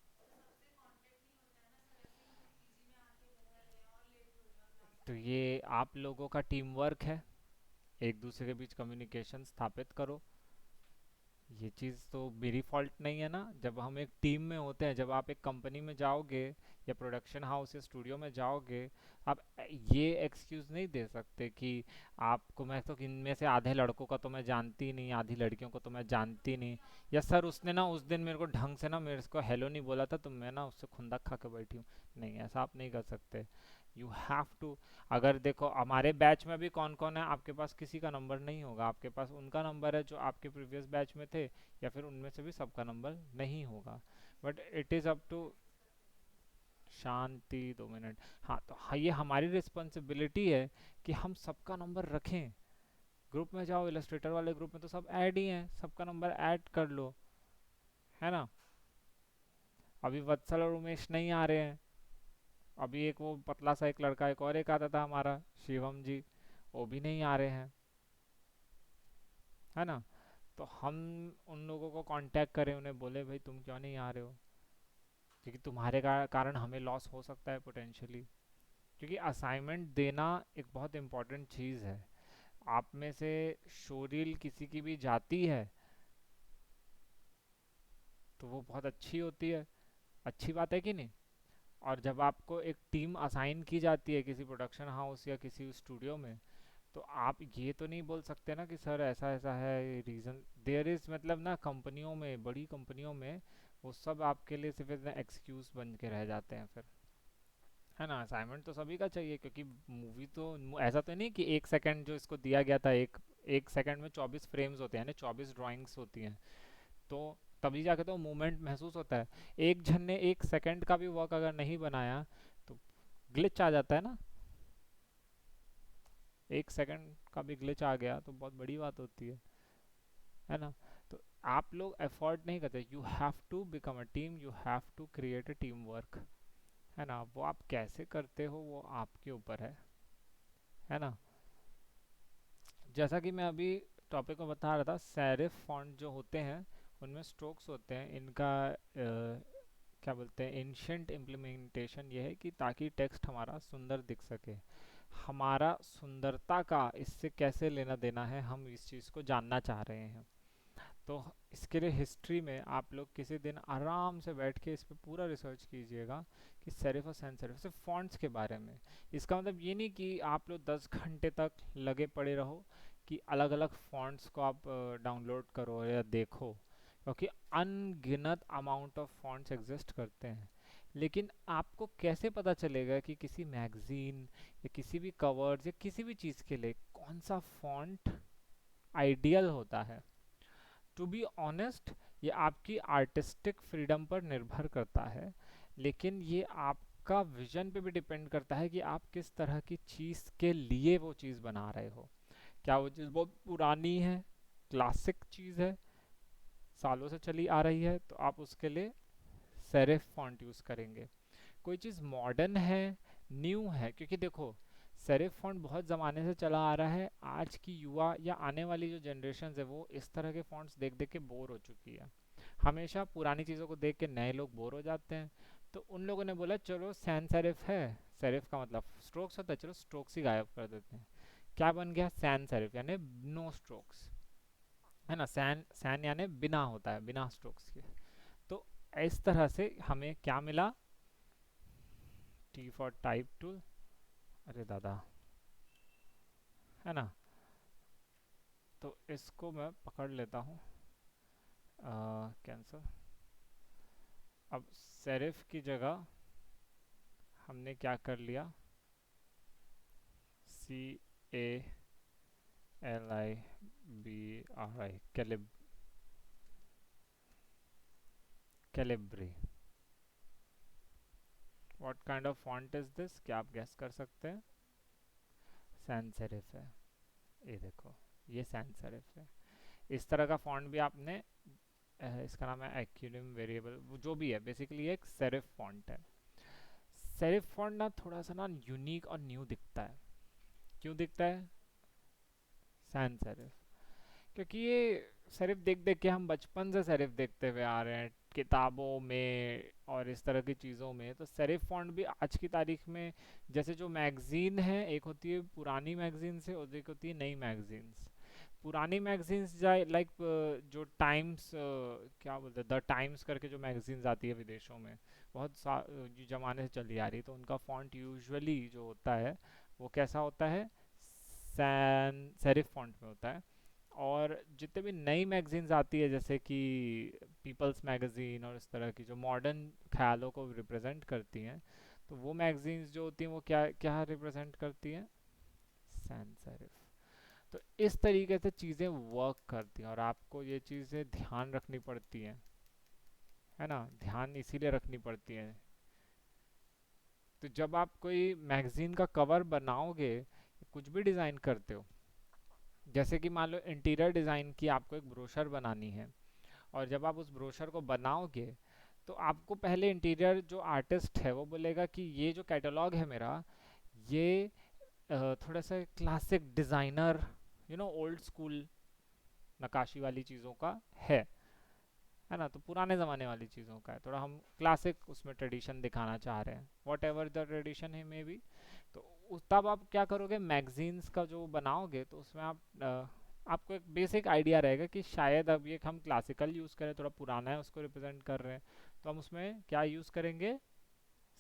तो ये आप लोगों का टीम वर्क है, एक दूसरे के बीच कम्युनिकेशन स्थापित करो। ये चीज़ तो मेरी फॉल्ट नहीं है ना, जब हम एक टीम में होते हैं, जब आप एक कंपनी में जाओगे या प्रोडक्शन हाउस या स्टूडियो में जाओगे, आप ये एक्सक्यूज़ नहीं दे सकते कि आपको, मैं तो इनमें से आधे लड़कों का तो मैं जानती ही नहीं, आधी लड़कियों को तो मैं जानती नहीं, या सर उसने ना उस दिन मेरे को ढंग से ना मेरे को हेलो नहीं बोला था तो मैं ना उससे खुंदक खा के बैठी हूँ। नहीं, ऐसा आप नहीं कर सकते। यू हैव टू, अगर देखो हमारे बैच में भी कौन कौन है, आपके पास किसी का नंबर नहीं होगा, आपके पास उनका नंबर है जो आपके प्रीवियस बैच में थे, या फिर उनमें से भी सबका नंबर नहीं होगा। But it is up to, Shanti, 2 minute. हाँ तो हाँ, ये हमारी रिस्पॉन्सिबिलिटी है कि हम सबका नंबर रखें। ग्रुप में जाओ, इलस्ट्रेटर वाले ग्रुप में तो सब ऐड ही हैं, सबका नंबर ऐड कर लो, है ना। अभी वत्सल और उमेश नहीं आ रहे हैं। अभी एक वो पतला सा एक लड़का, एक और एक आता था हमारा, शिवम जी, वो भी नहीं आ रहे हैं, है ना। तो हम उन लोगों को कांटेक्ट करें, उन्हें बोले भाई तुम क्यों नहीं आ रहे हो, क्योंकि तुम्हारे कारण हमें लॉस हो सकता है पोटेंशियली। क्योंकि असाइनमेंट देना एक बहुत इंपॉर्टेंट चीज़ है। आप में से शोरील किसी की भी जाती है तो वो बहुत अच्छी होती है, अच्छी बात है कि नहीं। और जब आपको एक टीम असाइन की जाती है किसी प्रोडक्शन हाउस या किसी स्टूडियो में, तो आप ये तो नहीं बोल सकते ना कि सर ऐसा ऐसा है रीज़न, देयर इज़, मतलब ना कंपनियों में, बड़ी कंपनियों में वो सब आपके लिए सिर्फ इतना एक्सक्यूज बन के रह जाते हैं फिर, है ना। असाइनमेंट तो सभी का चाहिए, क्योंकि मूवी तो ऐसा तो नहीं कि 1 सेकंड जो इसको दिया गया था, एक 1 सेकंड में 24 फ्रेम्स होते हैं ना, 24 ड्राइंग्स होती हैं, तो तभी जाके तो मूवमेंट महसूस होता है। एक जन ने 1 सेकंड का भी वर्क अगर नहीं बनाया तो ग्लिच आ जाता है ना। 1 सेकंड का भी ग्लिच आ गया तो बहुत बड़ी बात होती है ना। तो आप लोग एफर्ट नहीं करते, you have to become a team, you have to create a team work, है ना। वो आप कैसे करते हो वो आपके ऊपर है ना। जैसा कि मैं अभी टॉपिक में बता रहा था, सेरिफ फॉन्ट जो होते हैं उनमें स्ट्रोक्स होते हैं, इनका क्या बोलते हैं, एंशंट इम्प्लीमेंटेशन ये है कि ताकि टेक्स्ट हमारा सुंदर दिख सके। हमारा सुंदरता का इससे कैसे लेना देना है, हम इस चीज़ को जानना चाह रहे हैं। तो इसके लिए हिस्ट्री में आप लोग किसी दिन आराम से बैठ के इस पे पूरा रिसर्च कीजिएगा कि सेरिफ और सैन सेरिफ, सिर्फ फॉन्ट्स के बारे में। इसका मतलब ये नहीं कि आप लोग 10 घंटे तक लगे पड़े रहो कि अलग अलग फॉन्ट्स को आप डाउनलोड करो या देखो, क्योंकि अनगिनत अमाउंट ऑफ फॉन्ट्स एग्जिस्ट करते हैं। लेकिन आपको कैसे पता चलेगा कि किसी मैगजीन या किसी भी कवर्स या किसी भी चीज़ के लिए कौन सा फॉन्ट आइडियल होता है। टू बी ऑनेस्ट, ये आपकी आर्टिस्टिक फ्रीडम पर निर्भर करता है, लेकिन ये आपका विजन पे भी डिपेंड करता है कि आप किस तरह की चीज़ के लिए वो चीज़ बना रहे हो। क्या वो चीज़ बहुत पुरानी है, क्लासिक चीज़ है, सालों से चली आ रही है, तो आप उसके लिए सेरिफ फॉन्ट यूज़ करेंगे। कोई चीज़ मॉडर्न है, न्यू है, क्योंकि देखो सेरिफ फॉन्ट बहुत ज़माने से चला आ रहा है। आज की युवा या आने वाली जो जनरेशन है वो इस तरह के फॉन्ट्स देख देख के बोर हो चुकी है। हमेशा पुरानी चीज़ों को देख के नए लोग बोर हो जाते हैं। तो उन लोगों ने बोला चलो सैन सेरिफ है, सेरिफ का मतलब स्ट्रोक्स होता है, चलो स्ट्रोक्स ही गायब कर देते हैं। क्या बन गया, सैन सेरिफ, यानी नो स्ट्रोक्स, है ना। सैन सैन यानी बिना होता है, बिना स्ट्रोक्स के। तो इस तरह से हमें क्या मिला, टी फॉर टाइप टूल, अरे दादा, है ना। तो इसको मैं पकड़ लेता हूँ, कैंसिल। अब सेरिफ की जगह हमने क्या कर लिया, CALIBRI, Calibri. What kind of font is this, क्या आप गेस कर सकते हैं। सैन सेरिफ है, ये देखो, ये सैन सेरिफ है। इस तरह का फॉन्ट भी आपने इसका नाम है एक्यूनिम वेरिएबल, जो भी है, बेसिकली एक सेरिफ फॉन्ट है। सेरिफ फॉन्ट ना थोड़ा सा ना यूनिक और न्यू दिखता है। क्यों दिखता है सैन सेरिफ, क्योंकि ये सेरिफ देख देख के हम बचपन से सेरिफ देखते हुए आ रहे हैं किताबों में और इस तरह की चीज़ों में। तो सेरिफ फॉन्ट भी आज की तारीख में, जैसे जो मैगजीन है, एक होती है पुरानी मैगजीन से और एक होती है नई मैगजीन्स। पुरानी मैगजीन्स जाए लाइक जो टाइम्स, क्या बोलते हैं, द टाइम्स करके जो मैगजीन्स आती है विदेशों में, बहुत जो ज़माने से चली आ रही है, तो उनका फॉन्ट यूजुअली जो होता है वो कैसा होता है, सैन सेरिफ फॉन्ट में होता है। और जितने भी नई मैगजीन्स आती है, जैसे कि पीपल्स मैगजीन और इस तरह की जो मॉडर्न ख्यालों को रिप्रेजेंट करती हैं, तो वो मैगजीन्स जो होती हैं वो क्या क्या रिप्रेजेंट करती हैं, सैन सेरिफ। तो इस तरीके से चीज़ें वर्क करती हैं और आपको ये चीज़ें ध्यान रखनी पड़ती हैं, है ना। ध्यान इसीलिए रखनी पड़ती हैं तो जब आप कोई मैगजीन का कवर बनाओगे, कुछ भी डिज़ाइन करते हो, जैसे कि मान लो इंटीरियर डिज़ाइन की आपको एक ब्रोशर बनानी है, और जब आप उस ब्रोशर को बनाओगे तो आपको पहले इंटीरियर जो आर्टिस्ट है वो बोलेगा कि ये जो कैटलॉग है मेरा, ये थोड़ा सा क्लासिक डिज़ाइनर, ओल्ड स्कूल नक्काशी वाली चीज़ों का है ना, तो पुराने ज़माने वाली चीज़ों का है, थोड़ा हम क्लासिक उसमें ट्रेडिशन दिखाना चाह रहे हैं, वॉट एवर द ट्रेडिशन है मे बी। तो तब आप क्या करोगे, मैगजीन्स का जो बनाओगे तो उसमें आपको एक बेसिक आइडिया रहेगा कि शायद अब ये हम क्लासिकल यूज़ करें, थोड़ा पुराना है उसको रिप्रेजेंट कर रहे हैं, तो हम उसमें क्या यूज़ करेंगे,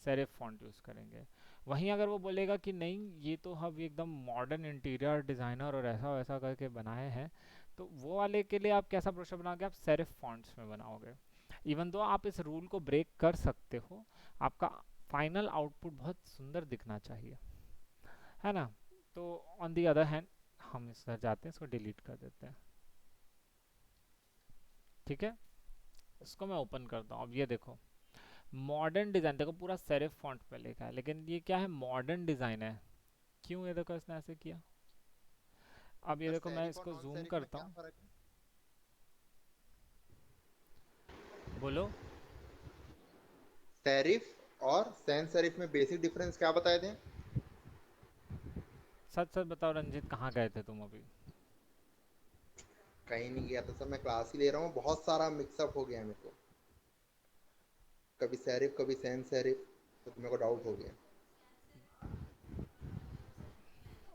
सेरिफ फॉन्ट यूज़ करेंगे। वहीं अगर वो बोलेगा कि नहीं ये तो हम एकदम मॉडर्न इंटीरियर डिज़ाइनर और ऐसा वैसा करके बनाए हैं, तो वो वाले के लिए आप कैसा ब्रोशर बनाओगे, आप सेरिफ फॉन्ट्स में बनाओगे। इवन दो आप इस रूल को ब्रेक कर सकते हो, आपका फाइनल आउटपुट बहुत सुंदर दिखना चाहिए, है ना। तो ऑन दी अदर हैंड हम इस तरह जाते हैं, इसको डिलीट कर देते हैं, ठीक है। इसको मैं ओपन करता हूँ, अब ये देखो मॉडर्न डिज़ाइन, देखो पूरा सेरिफ फॉन्ट पे लिखा है, लेकिन ये क्या है, मॉडर्न डिज़ाइन है। क्यों, ये देखो इसने ऐसे किया। अब ये सर देखो मैं सेरिफ और इसको नॉन जूम सेरिफ में करता क्या हूँ, फर्क है? बोलो। सेरिफ और सैन सेरिफ में बेसिक डिफरेंस क्या बताए थे? सच सच बताओ रंजीत, कहाँ गए थे तुम अभी। कहीं नहीं गया था सर, मैं क्लास ही ले रहा हूँ, बहुत सारा मिक्सअप हो गया है मेरे को, कभी सेरिफ कभी सैन सेरिफ, तो मेरे को डाउट हो गया।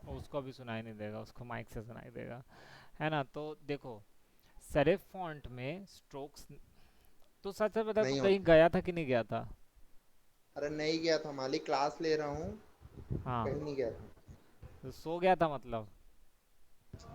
उसको अभी सुनाई नहीं देगा, उसको माइक से सुनाई देगा, है ना। तो देखो सेरिफ फॉन्ट में स्ट्रोक्स, तो सच सच बता, तू नहीं कहीं होते। गया था कि नहीं गया था। अरे नहीं गया था मालिक, क्लास ले रहा हूँ, हाँ, कहीं नहीं गया था। तो सो गया था मतलब।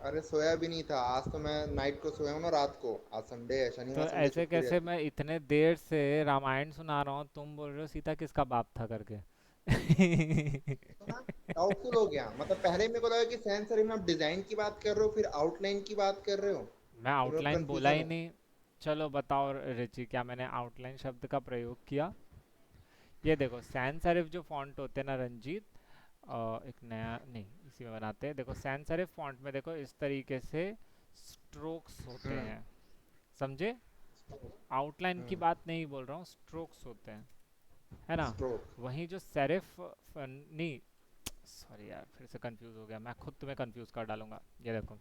अरे सोया भी नहीं था, आज तो मैं नाइट को सोया हूँ ना, रात को, आज संडे है, तो शनिवार संडे ऐसे छुट्टी कैसे, रहती मैं इतने देर से रामायण सुना रहा हूँ, तुम बोल रहे हो सीता किसका बाप था करके। है। तो ना डाउटफुल हो गया, मतलब पहले मेरे को लगा कि सैन सेरिफ में आप डिजाइन की बात कर रहे हो, फिर आउटलाइन की बात कर रहे हो, मैं तो मेरे को आउटलाइन बोला कंफ्यूजन ही हो। नहीं। चलो बताओ रिची, क्या मैंने आउटलाइन शब्द का प्रयोग किया। ये देखो सैन सेरिफ जो फॉन्ट होते हैं ना रंजीत, एक नया नहीं इसी में बनाते हैं, देखो सैन सेरिफ फॉन्ट में देखो इस तरीके से स्ट्रोक्स होते हम्म। हैं, समझे। आउटलाइन की हम्म। बात नहीं बोल रहा हूँ, स्ट्रोक्स होते हैं, है ना। स्ट्रोक। वहीं जो सेरिफ नहीं, सॉरी यार फिर से कंफ्यूज हो गया, मैं खुद तुम्हें कंफ्यूज कर डालूंगा। ये देखो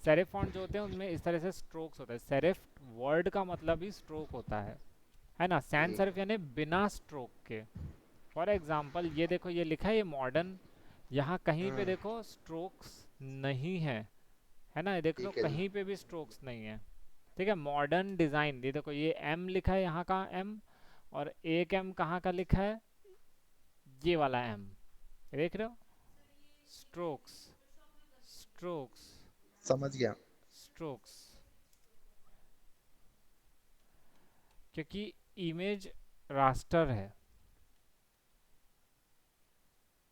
सेरिफ फॉन्ट जो होते हैं उनमें इस तरह से स्ट्रोक्स होते हैं, सेरिफ वर्ड का मतलब ही स्ट्रोक होता है ना। सैन ठीक सेरिफ है। यानी बिना स्ट्रोक के। फॉर एग्जाम्पल ये देखो, ये लिखा है ये मॉडर्न, यहाँ कहीं पे हम्म। देखो स्ट्रोक्स नहीं है ना, ये देख लो ठीक है जी। कहीं पे भी स्ट्रोक्स नहीं है। ठीक है, मॉडर्न डिज़ाइन, ये देखो ये एम लिखा है, यहाँ का एम, और एक एम कहाँ का लिखा है, ये वाला एम, देख रहे हो, स्ट्रोक्स, स्ट्रोक्स, समझ गया। स्ट्रोक्स, क्योंकि इमेज रास्टर है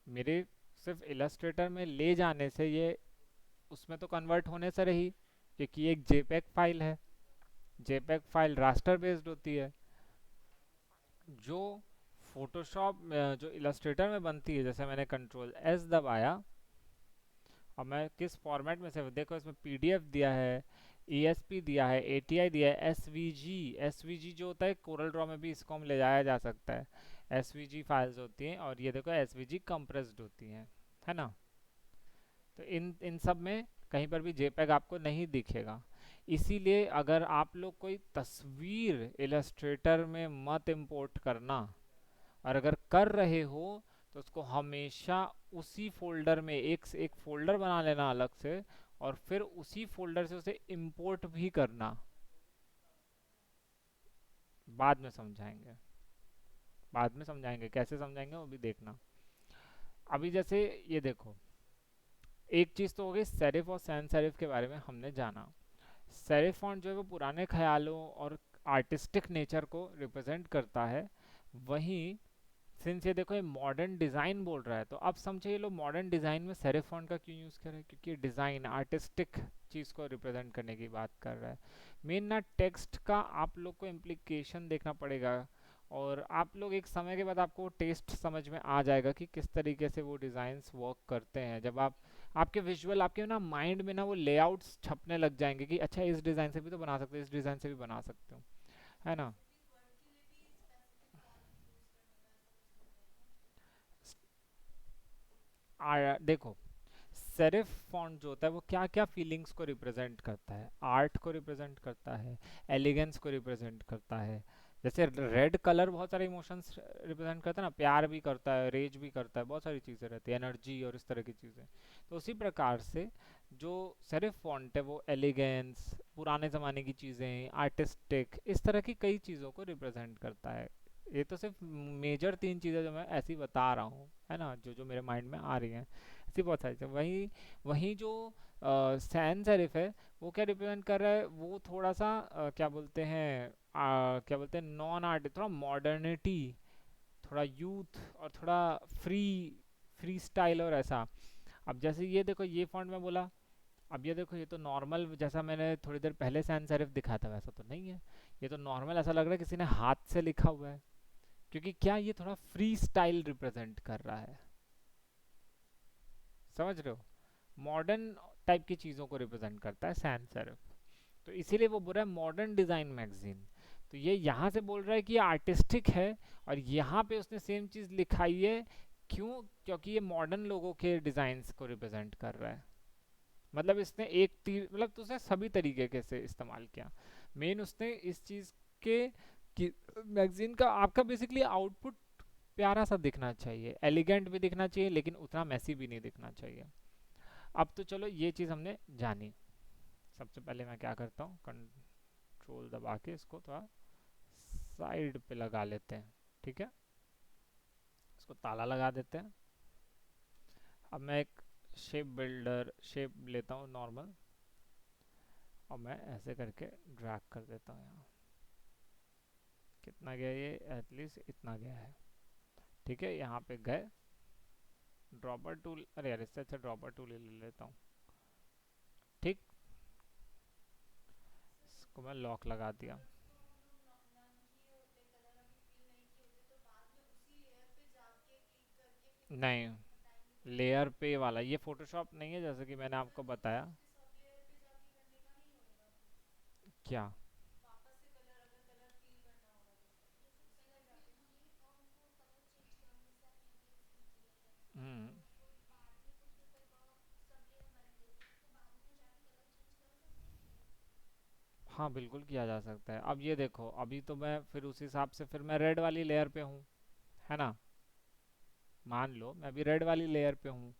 मेरे, सिर्फ इलस्ट्रेटर में ले जाने से ये उसमें तो कन्वर्ट होने से रही, क्योंकि ये एक जेपेग फाइल है, जेपेग फाइल रास्टर बेस्ड होती है। जो फोटोशॉप जो इलस्ट्रेटर में बनती है, जैसे मैंने कंट्रोल एस दबाया, अब मैं किस फॉर्मेट में से देखो, इसमें पीडीएफ दिया है, ईएसपी दिया है, एटीआई दिया है, एसवीजी, एसवीजी जो होता है कोरल ड्रॉ में भी इसको हम ले जाया जा सकता है, एसवीजी फाइल्स होती हैं, और ये देखो एसवीजी कंप्रेस्ड होती हैं, है ना। तो इन इन सब में कहीं पर भी जेपेग आपको नहीं दिखेगा। इसीलिए अगर आप लोग कोई तस्वीर इलस्ट्रेटर में मत इंपोर्ट करना, और अगर कर रहे हो तो उसको हमेशा उसी फोल्डर में एक फोल्डर बना लेना अलग से, और फिर उसी फोल्डर से उसे इंपोर्ट भी करना। बाद में समझाएंगे, बाद में समझाएंगे कैसे समझाएंगे वो भी देखना। अभी जैसे ये देखो, एक चीज़ तो हो गई सेरिफ और सैन सेरिफ के बारे में हमने जाना। सेरिफ फॉन्ट जो है वो पुराने ख्यालों और आर्टिस्टिक नेचर को रिप्रेजेंट करता है। वहीं सिंस ये देखो ये मॉडर्न डिज़ाइन बोल रहा है, तो अब समझे ये लोग मॉडर्न डिज़ाइन में सेरिफ फॉन्ट का क्यों यूज़ कर रहे हैं, क्योंकि डिज़ाइन आर्टिस्टिक चीज़ को रिप्रेजेंट करने की बात कर रहा है। मेन ना टेक्स्ट का आप लोग को इम्प्लीकेशन देखना पड़ेगा, और आप लोग एक समय के बाद आपको टेस्ट समझ में आ जाएगा कि किस तरीके से वो डिज़ाइंस वर्क करते हैं। जब आप आपके विजुअल आपके ना माइंड में ना वो लेआउट्स छपने लग जाएंगे कि अच्छा इस डिज़ाइन से भी तो बना सकते हो, इस डिज़ाइन से भी बना सकते हो, है ना। देखो, सेरिफ फॉन्ट जो होता है वो क्या क्या फीलिंग्स को रिप्रेजेंट करता है, आर्ट को रिप्रेजेंट करता है, एलिगेंस को रिप्रेजेंट करता है। जैसे रेड कलर बहुत सारे इमोशंस रिप्रेजेंट करता है ना, प्यार भी करता है, रेज भी करता है, बहुत सारी चीज़ें रहती है, एनर्जी और इस तरह की चीज़ें। तो उसी प्रकार से जो सेरिफ फॉन्ट है वो एलिगेंस, पुराने ज़माने की चीज़ें, आर्टिस्टिक, इस तरह की कई चीज़ों को रिप्रेजेंट करता है। ये तो सिर्फ मेजर तीन चीज़ें जो मैं ऐसी बता रहा हूँ, है ना, जो जो मेरे माइंड में आ रही हैं। ऐसी बहुत सारी चीज़ें। वहीं वहीं जो सैन सेरिफ है वो क्या रिप्रेजेंट कर रहा है, वो थोड़ा सा क्या बोलते हैं, क्या बोलते हैं, नॉन आर्ट, थोड़ा मॉडर्निटी, थोड़ा यूथ और थोड़ा फ्री, फ्री स्टाइल और ऐसा। अब जैसे ये देखो, ये फॉन्ट में बोला, अब ये देखो, ये तो नॉर्मल, जैसा मैंने थोड़ी देर पहले सैन सेरिफ दिखाया था वैसा तो नहीं है। ये तो नॉर्मल ऐसा लग रहा है किसी ने हाथ से लिखा हुआ है, क्योंकि क्या ये थोड़ा फ्री स्टाइल रिप्रेजेंट कर रहा है, समझ रहे हो। मॉडर्न टाइप की चीज़ों को रिप्रेजेंट करता है सैन सेरिफ। तो इसीलिए वो बोल रहा है मॉडर्न डिज़ाइन मैगजीन। तो ये यहाँ से बोल रहा है कि ये आर्टिस्टिक है, और यहाँ पे उसने सेम चीज़ लिखाई है। क्यों? क्योंकि ये मॉडर्न लोगों के डिज़ाइंस को रिप्रेजेंट कर रहा है। मतलब इसने एक तीर, मतलब तो उसने सभी तरीके के से इस्तेमाल किया। मेन उसने इस चीज़ के कि मैगजीन का आपका बेसिकली आउटपुट प्यारा सा दिखना चाहिए, एलिगेंट भी दिखना चाहिए, लेकिन उतना मैसी भी नहीं दिखना चाहिए। अब तो चलो ये चीज़ हमने जानी। सबसे पहले मैं क्या करता हूँ, कंट्रोल दबा के इसको थोड़ा साइड पे लगा लेते हैं, ठीक है। इसको ताला लगा देते हैं। अब मैं एक शेप बिल्डर शेप लेता हूँ नॉर्मल, और मैं ऐसे करके ड्रैग कर देता हूँ यहाँ। कितना गया ये? एटलीस्ट इतना गया है, ठीक है। यहाँ पे गए, ड्रॉपर टूल, अरे यार इससे अच्छा ड्रॉपर टूल ले लेता हूँ, ठीक। इसको मैं लॉक लगा दिया। नहीं, लेयर पे वाला ये फोटोशॉप नहीं है, जैसे कि मैंने आपको बताया। क्या? हम्म, हाँ बिल्कुल किया जा सकता है। अब ये देखो, अभी तो मैं फिर उस हिसाब से फिर मैं रेड वाली लेयर पे हूँ, है ना। मान लो मैं अभी रेड वाली लेयर पे हूँ।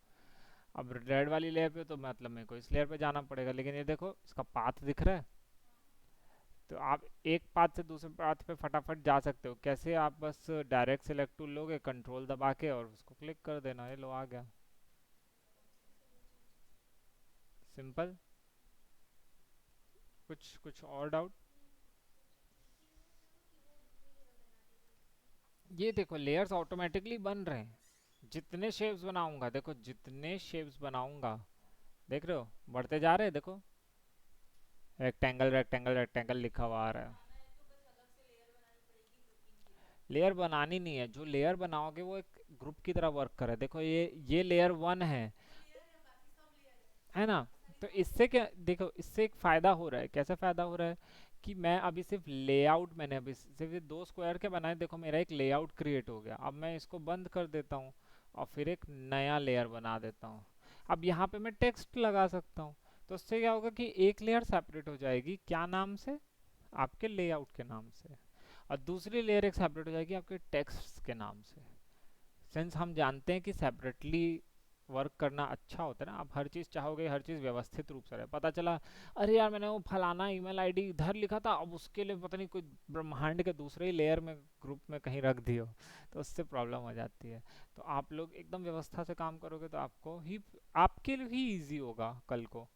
अब रेड वाली लेयर पे तो मतलब मेरे को इस लेयर पे जाना पड़ेगा, लेकिन ये देखो इसका पाथ दिख रहा है। तो आप एक पाथ से दूसरे पाथ पे फटाफट जा सकते हो कैसे? आप बस डायरेक्ट सेलेक्ट टूल लोगे, कंट्रोल दबा के, और उसको क्लिक कर देना, ये लो आ गया। सिंपल। कुछ कुछ और डाउट? ये देखो लेयर्स ऑटोमेटिकली बन रहे हैं। जितने शेप्स बनाऊंगा, देखो जितने शेप्स बनाऊंगा, देख रहे हो बढ़ते जा रहे हैं, देखो। रेक्टेंगल रेक्टेंगल रेक्टेंगल लिखा हुआ आ रहा है। लेयर बनानी नहीं है, जो लेयर बनाओगे वो एक ग्रुप की तरह वर्क करे। देखो ये लेयर वन है ना। तो इससे क्या, देखो इससे एक फ़ायदा हो रहा है। कैसे फ़ायदा हो रहा है कि मैं अभी सिर्फ लेआउट, मैंने अभी सिर्फ ये दो स्क्वायर के बनाए, देखो मेरा एक लेआउट क्रिएट हो गया। अब मैं इसको बंद कर देता हूँ और फिर एक नया लेयर बना देता हूँ। अब यहाँ पे मैं टेक्स्ट लगा सकता हूँ। तो उससे क्या होगा कि एक लेयर सेपरेट हो जाएगी, क्या नाम से? आपके लेआउट के नाम से। और दूसरी लेयर एक सेपरेट हो जाएगी आपके टेक्स्ट के नाम से। सिंस हम जानते हैं कि सेपरेटली वर्क करना अच्छा होता है ना, आप हर चीज़ चाहोगे, हर चीज़ व्यवस्थित रूप से रहे। पता चला अरे यार मैंने वो फलाना ईमेल आईडी इधर लिखा था, अब उसके लिए पता नहीं कोई ब्रह्मांड के दूसरे ही लेयर में, ग्रुप में कहीं रख दियो, तो उससे प्रॉब्लम हो जाती है। तो आप लोग एकदम व्यवस्था से काम करोगे तो आपको ही, आपके लिए ही ईजी होगा, कल को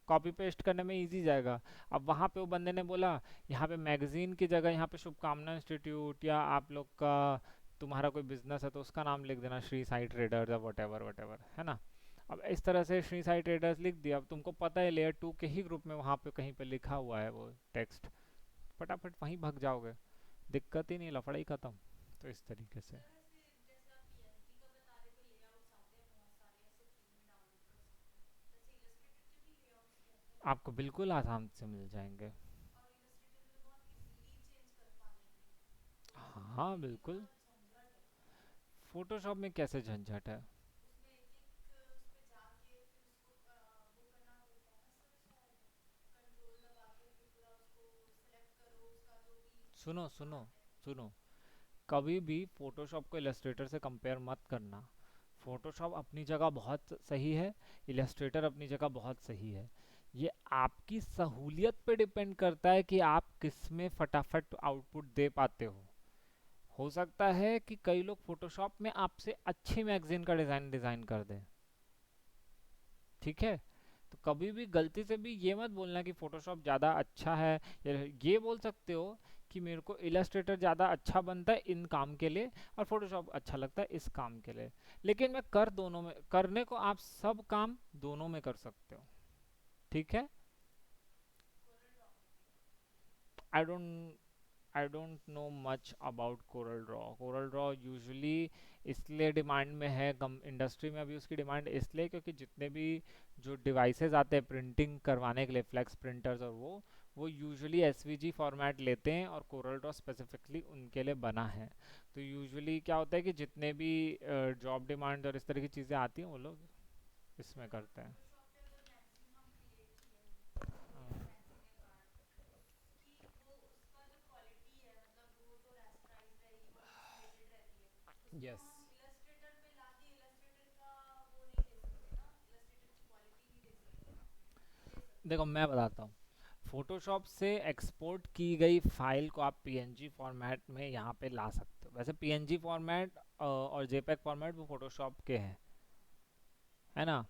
कॉपी पेस्ट करने में इजी जाएगा। अब वहाँ पे वो बंदे ने बोला यहाँ पे मैगजीन की जगह यहाँ पे शुभकामना इंस्टीट्यूट, या आप लोग का तुम्हारा कोई बिजनेस है तो उसका नाम लिख देना, श्री साई ट्रेडर्स या वट एवर वट एवर, है ना। अब इस तरह से श्री साई ट्रेडर्स लिख दिया। अब तुमको पता है लेयर टू के ही ग्रुप में वहाँ पे कहीं पे लिखा हुआ है वो टेक्स्ट, फटाफट वहीं भाग जाओगे। दिक्कत ही नहीं, लफड़ा ही खत्म। तो इस तरीके से आपको बिल्कुल आराम से मिल जाएंगे। हाँ बिल्कुल। फोटोशॉप में कैसे झंझट है? सुनो सुनो सुनो, कभी भी फोटोशॉप को इलस्ट्रेटर से कंपेयर मत करना। फोटोशॉप अपनी जगह बहुत सही है, इलस्ट्रेटर अपनी जगह बहुत सही है। ये आपकी सहूलियत पे डिपेंड करता है कि आप किस में फटाफट आउटपुट दे पाते हो सकता है कि कई लोग फोटोशॉप में आपसे अच्छी मैगजीन का डिज़ाइन डिज़ाइन कर दें। ठीक है? तो कभी भी गलती से भी ये मत बोलना कि फोटोशॉप ज़्यादा अच्छा है, या ये बोल सकते हो कि मेरे को इलस्ट्रेटर ज़्यादा अच्छा बनता है इन काम के लिए, और फोटोशॉप अच्छा लगता है इस काम के लिए। लेकिन मैं कर दोनों में, करने को आप सब काम दोनों में कर सकते हो। ठीक है? I don't I don't know much about Corel Draw. Corel Draw usually इसलिए डिमांड में है, कम इंडस्ट्री में अभी उसकी डिमांड इसलिए क्योंकि जितने भी जो डिवाइसेस आते हैं प्रिंटिंग करवाने के लिए, फ्लेक्स प्रिंटर्स और वो यूजुअली एसवीजी फॉर्मेट लेते हैं, और कोरल ड्रॉ स्पेसिफिकली उनके लिए बना है। तो यूजुअली क्या होता है कि जितने भी जॉब डिमांड और इस तरह की चीज़ें आती हैं वो लोग इसमें करते हैं। यस। देखो मैं बताता हूँ, फोटोशॉप से एक्सपोर्ट की गई फाइल को आप पीएनजी फॉर्मेट में यहाँ पे ला सकते हो। वैसे पीएनजी फॉर्मेट और जेपेग फॉर्मेट वो फोटोशॉप के हैं, है ना?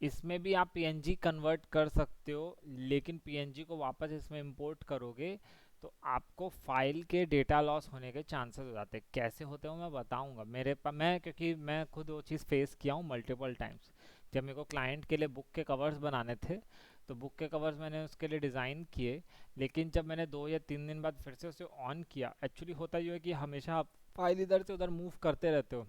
इसमें भी आप पीएनजी कन्वर्ट कर सकते हो, लेकिन पीएनजी को वापस इसमें इंपोर्ट करोगे तो आपको फाइल के डेटा लॉस होने के चांसेस हो जाते हैं। कैसे होते हो मैं बताऊंगा। मेरे पास मैं, क्योंकि मैं खुद वो चीज़ फेस किया हूँ मल्टीपल टाइम्स। जब मेरे को क्लाइंट के लिए बुक के कवर्स बनाने थे, तो बुक के कवर्स मैंने उसके लिए डिज़ाइन किए, लेकिन जब मैंने 2 या 3 दिन बाद फिर से उसे ऑन किया, एक्चुअली होता ये है कि हमेशा आप फाइल इधर से उधर मूव करते रहते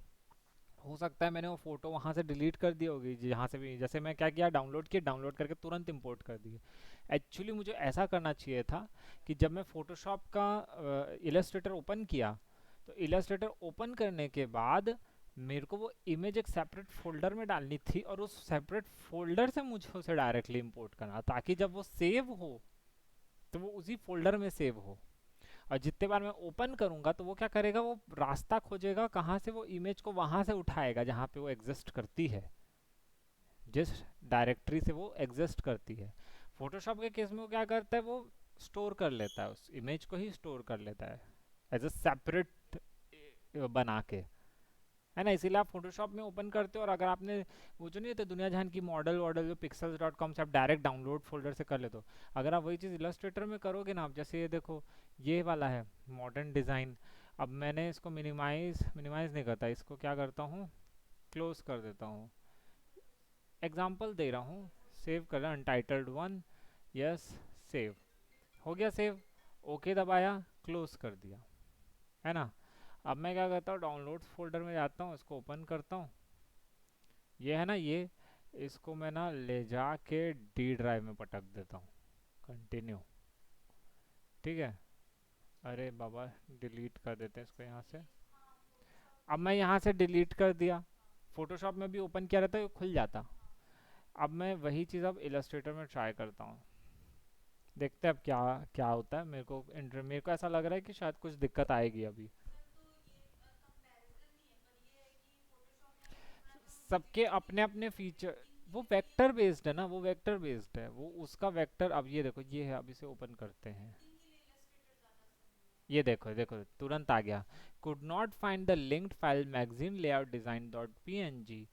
हो सकता है मैंने वो फोटो वहाँ से डिलीट कर दी होगी जहाँ से भी, जैसे मैं क्या किया, डाउनलोड किया, डाउनलोड करके तुरंत इंपोर्ट कर दिए। एक्चुअली मुझे ऐसा करना चाहिए था कि जब मैं फोटोशॉप का इलस्ट्रेटर ओपन किया, तो इलस्ट्रेटर ओपन करने के बाद मेरे को वो इमेज एक सेपरेट फोल्डर में डालनी थी, और उस सेपरेट फोल्डर से मुझे उसे डायरेक्टली इंपोर्ट करना, ताकि जब वो सेव हो तो वो उसी फोल्डर में सेव हो। और जितने बार मैं ओपन करूंगा तो वो क्या करेगा, वो रास्ता खोजेगा कहाँ से वो इमेज को वहां से उठाएगा जहाँ पे वो एग्जिस्ट करती है, जिस डायरेक्टरी से वो एग्जिस्ट करती है। फोटोशॉप के केस में वो क्या करता है, वो स्टोर कर लेता है, उस इमेज को ही स्टोर कर लेता है एज अ सेपरेट बना के, है ना? इसीलिए आप फोटोशॉप में ओपन करते हो, और अगर आपने वो जो नहीं होते दुनिया जहान की मॉडल वॉडल जो पिक्सल्स डॉट कॉम से आप डायरेक्ट डाउनलोड फोल्डर से कर लेते हो, अगर आप वही चीज़ इलस्ट्रेटर में करोगे ना, आप जैसे ये देखो, ये वाला है मॉडर्न डिज़ाइन। अब मैंने इसको मिनिमाइज मिनिमाइज नहीं करता, इसको क्या करता हूँ, क्लोज कर देता हूँ। एग्जाम्पल दे रहा हूँ। सेव कर रहा, अनटाइटल्ड वन, यस, सेव हो गया, सेव, ओके दबाया, क्लोज कर दिया, है ना? अब मैं क्या करता हूँ, डाउनलोड्स फोल्डर में जाता हूँ, इसको ओपन करता हूँ, ये है ना ये, इसको मैं ना ले जाके डी ड्राइव में पटक देता हूँ। कंटिन्यू। ठीक है? अरे बाबा, डिलीट कर देते हैं इसको यहाँ से। अब मैं यहाँ से डिलीट कर दिया, फोटोशॉप में भी ओपन किया रहता है, खुल जाता। अब मैं वही चीज़ अब इलस्ट्रेटर में ट्राई करता हूँ, देखते हैं अब क्या क्या होता है। मेरे को ऐसा लग रहा है कि शायद कुछ दिक्कत आएगी अभी। सबके अपने अपने फीचर, वो वेक्टर बेस्ड है ना, वो वेक्टर बेस्ड है, वो उसका वेक्टर। अब ये देखो, ये है, अब इसे ओपन करते हैं, ये देखो देखो तुरंत आ गया। Could not find the linked file magazine layout design dot P N G,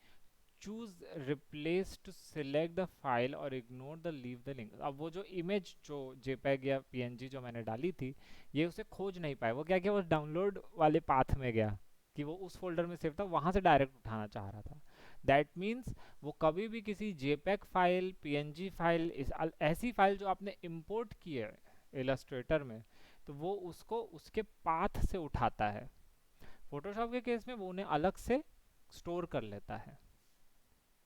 choose replace to select the file और ignore the leave the link. अब वो जो इमेज जो जेपैग या पीएनजी जो मैंने डाली थी, ये उसे खोज नहीं पाया, वो क्या किया, वो डाउनलोड वाले पाथ में गया, कि वो उस फोल्डर में सेव था, वहां से डायरेक्ट उठाना चाह रहा था। दैट मीन्स वो कभी भी किसी जेपैग फाइल, पीएनजी फाइल, ऐसी फाइल जो आपने इंपोर्ट की है इलस्ट्रेटर में, तो वो उसको उसके पाथ से उठाता है। फोटोशॉप के केस में वो उन्हें अलग से स्टोर कर लेता है।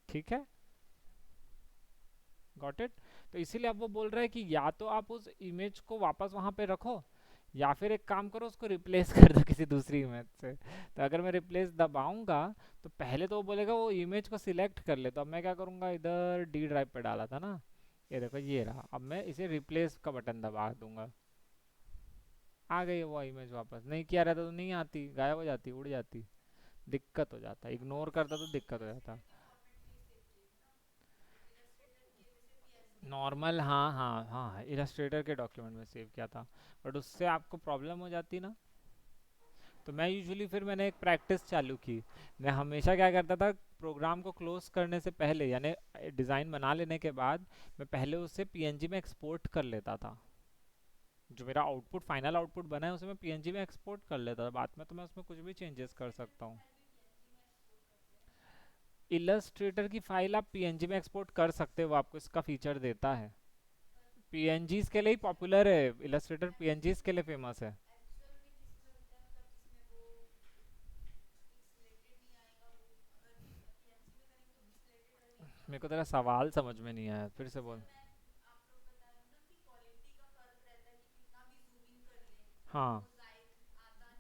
ठीक है, गॉट इट। तो इसीलिए अब वो बोल रहा है कि या तो आप उस इमेज को वापस वहां पे रखो, या फिर एक काम करो, उसको रिप्लेस कर दो किसी दूसरी इमेज से। तो अगर मैं रिप्लेस दबाऊंगा तो पहले तो वो बोलेगा वो इमेज को सिलेक्ट कर ले, तो अब मैं क्या करूंगा, इधर डी ड्राइव पे डाला था ना, ये देखो ये रहा, अब मैं इसे रिप्लेस का बटन दबा दूंगा, आ गई वो इमेज वापस। नहीं किया रहता तो नहीं आती, गायब हो जाती, उड़ जाती, दिक्कत हो जाता, इग्नोर करता तो दिक्कत हो जाता। नॉर्मल, हाँ हाँ हाँ, इलस्ट्रेटर के डॉक्यूमेंट में सेव किया था, बट उससे आपको प्रॉब्लम हो जाती ना। तो मैं यूजुअली फिर मैंने एक प्रैक्टिस चालू की। मैं हमेशा क्या करता था, प्रोग्राम को क्लोज करने से पहले, यानी डिज़ाइन बना लेने के बाद, मैं पहले उसे पीएनजी में एक्सपोर्ट कर लेता था। जो मेरा आउटपुट, फाइनल आउटपुट बना है, उसे मैं पीएनजी में एक्सपोर्ट कर लेता था। बाद में तो मैं उसमें कुछ भी चेंजेस कर सकता हूँ। इलस्ट्रेटर की फाइल आप पीएनजी में एक्सपोर्ट कर सकते हो, वो आपको इसका फीचर देता है। पीएनजीज के लिए ही पॉपुलर है इलस्ट्रेटर, पीएनजीज के लिए फेमस है। मेरे को तेरा सवाल समझ में नहीं आया, फिर से बोल। हाँ,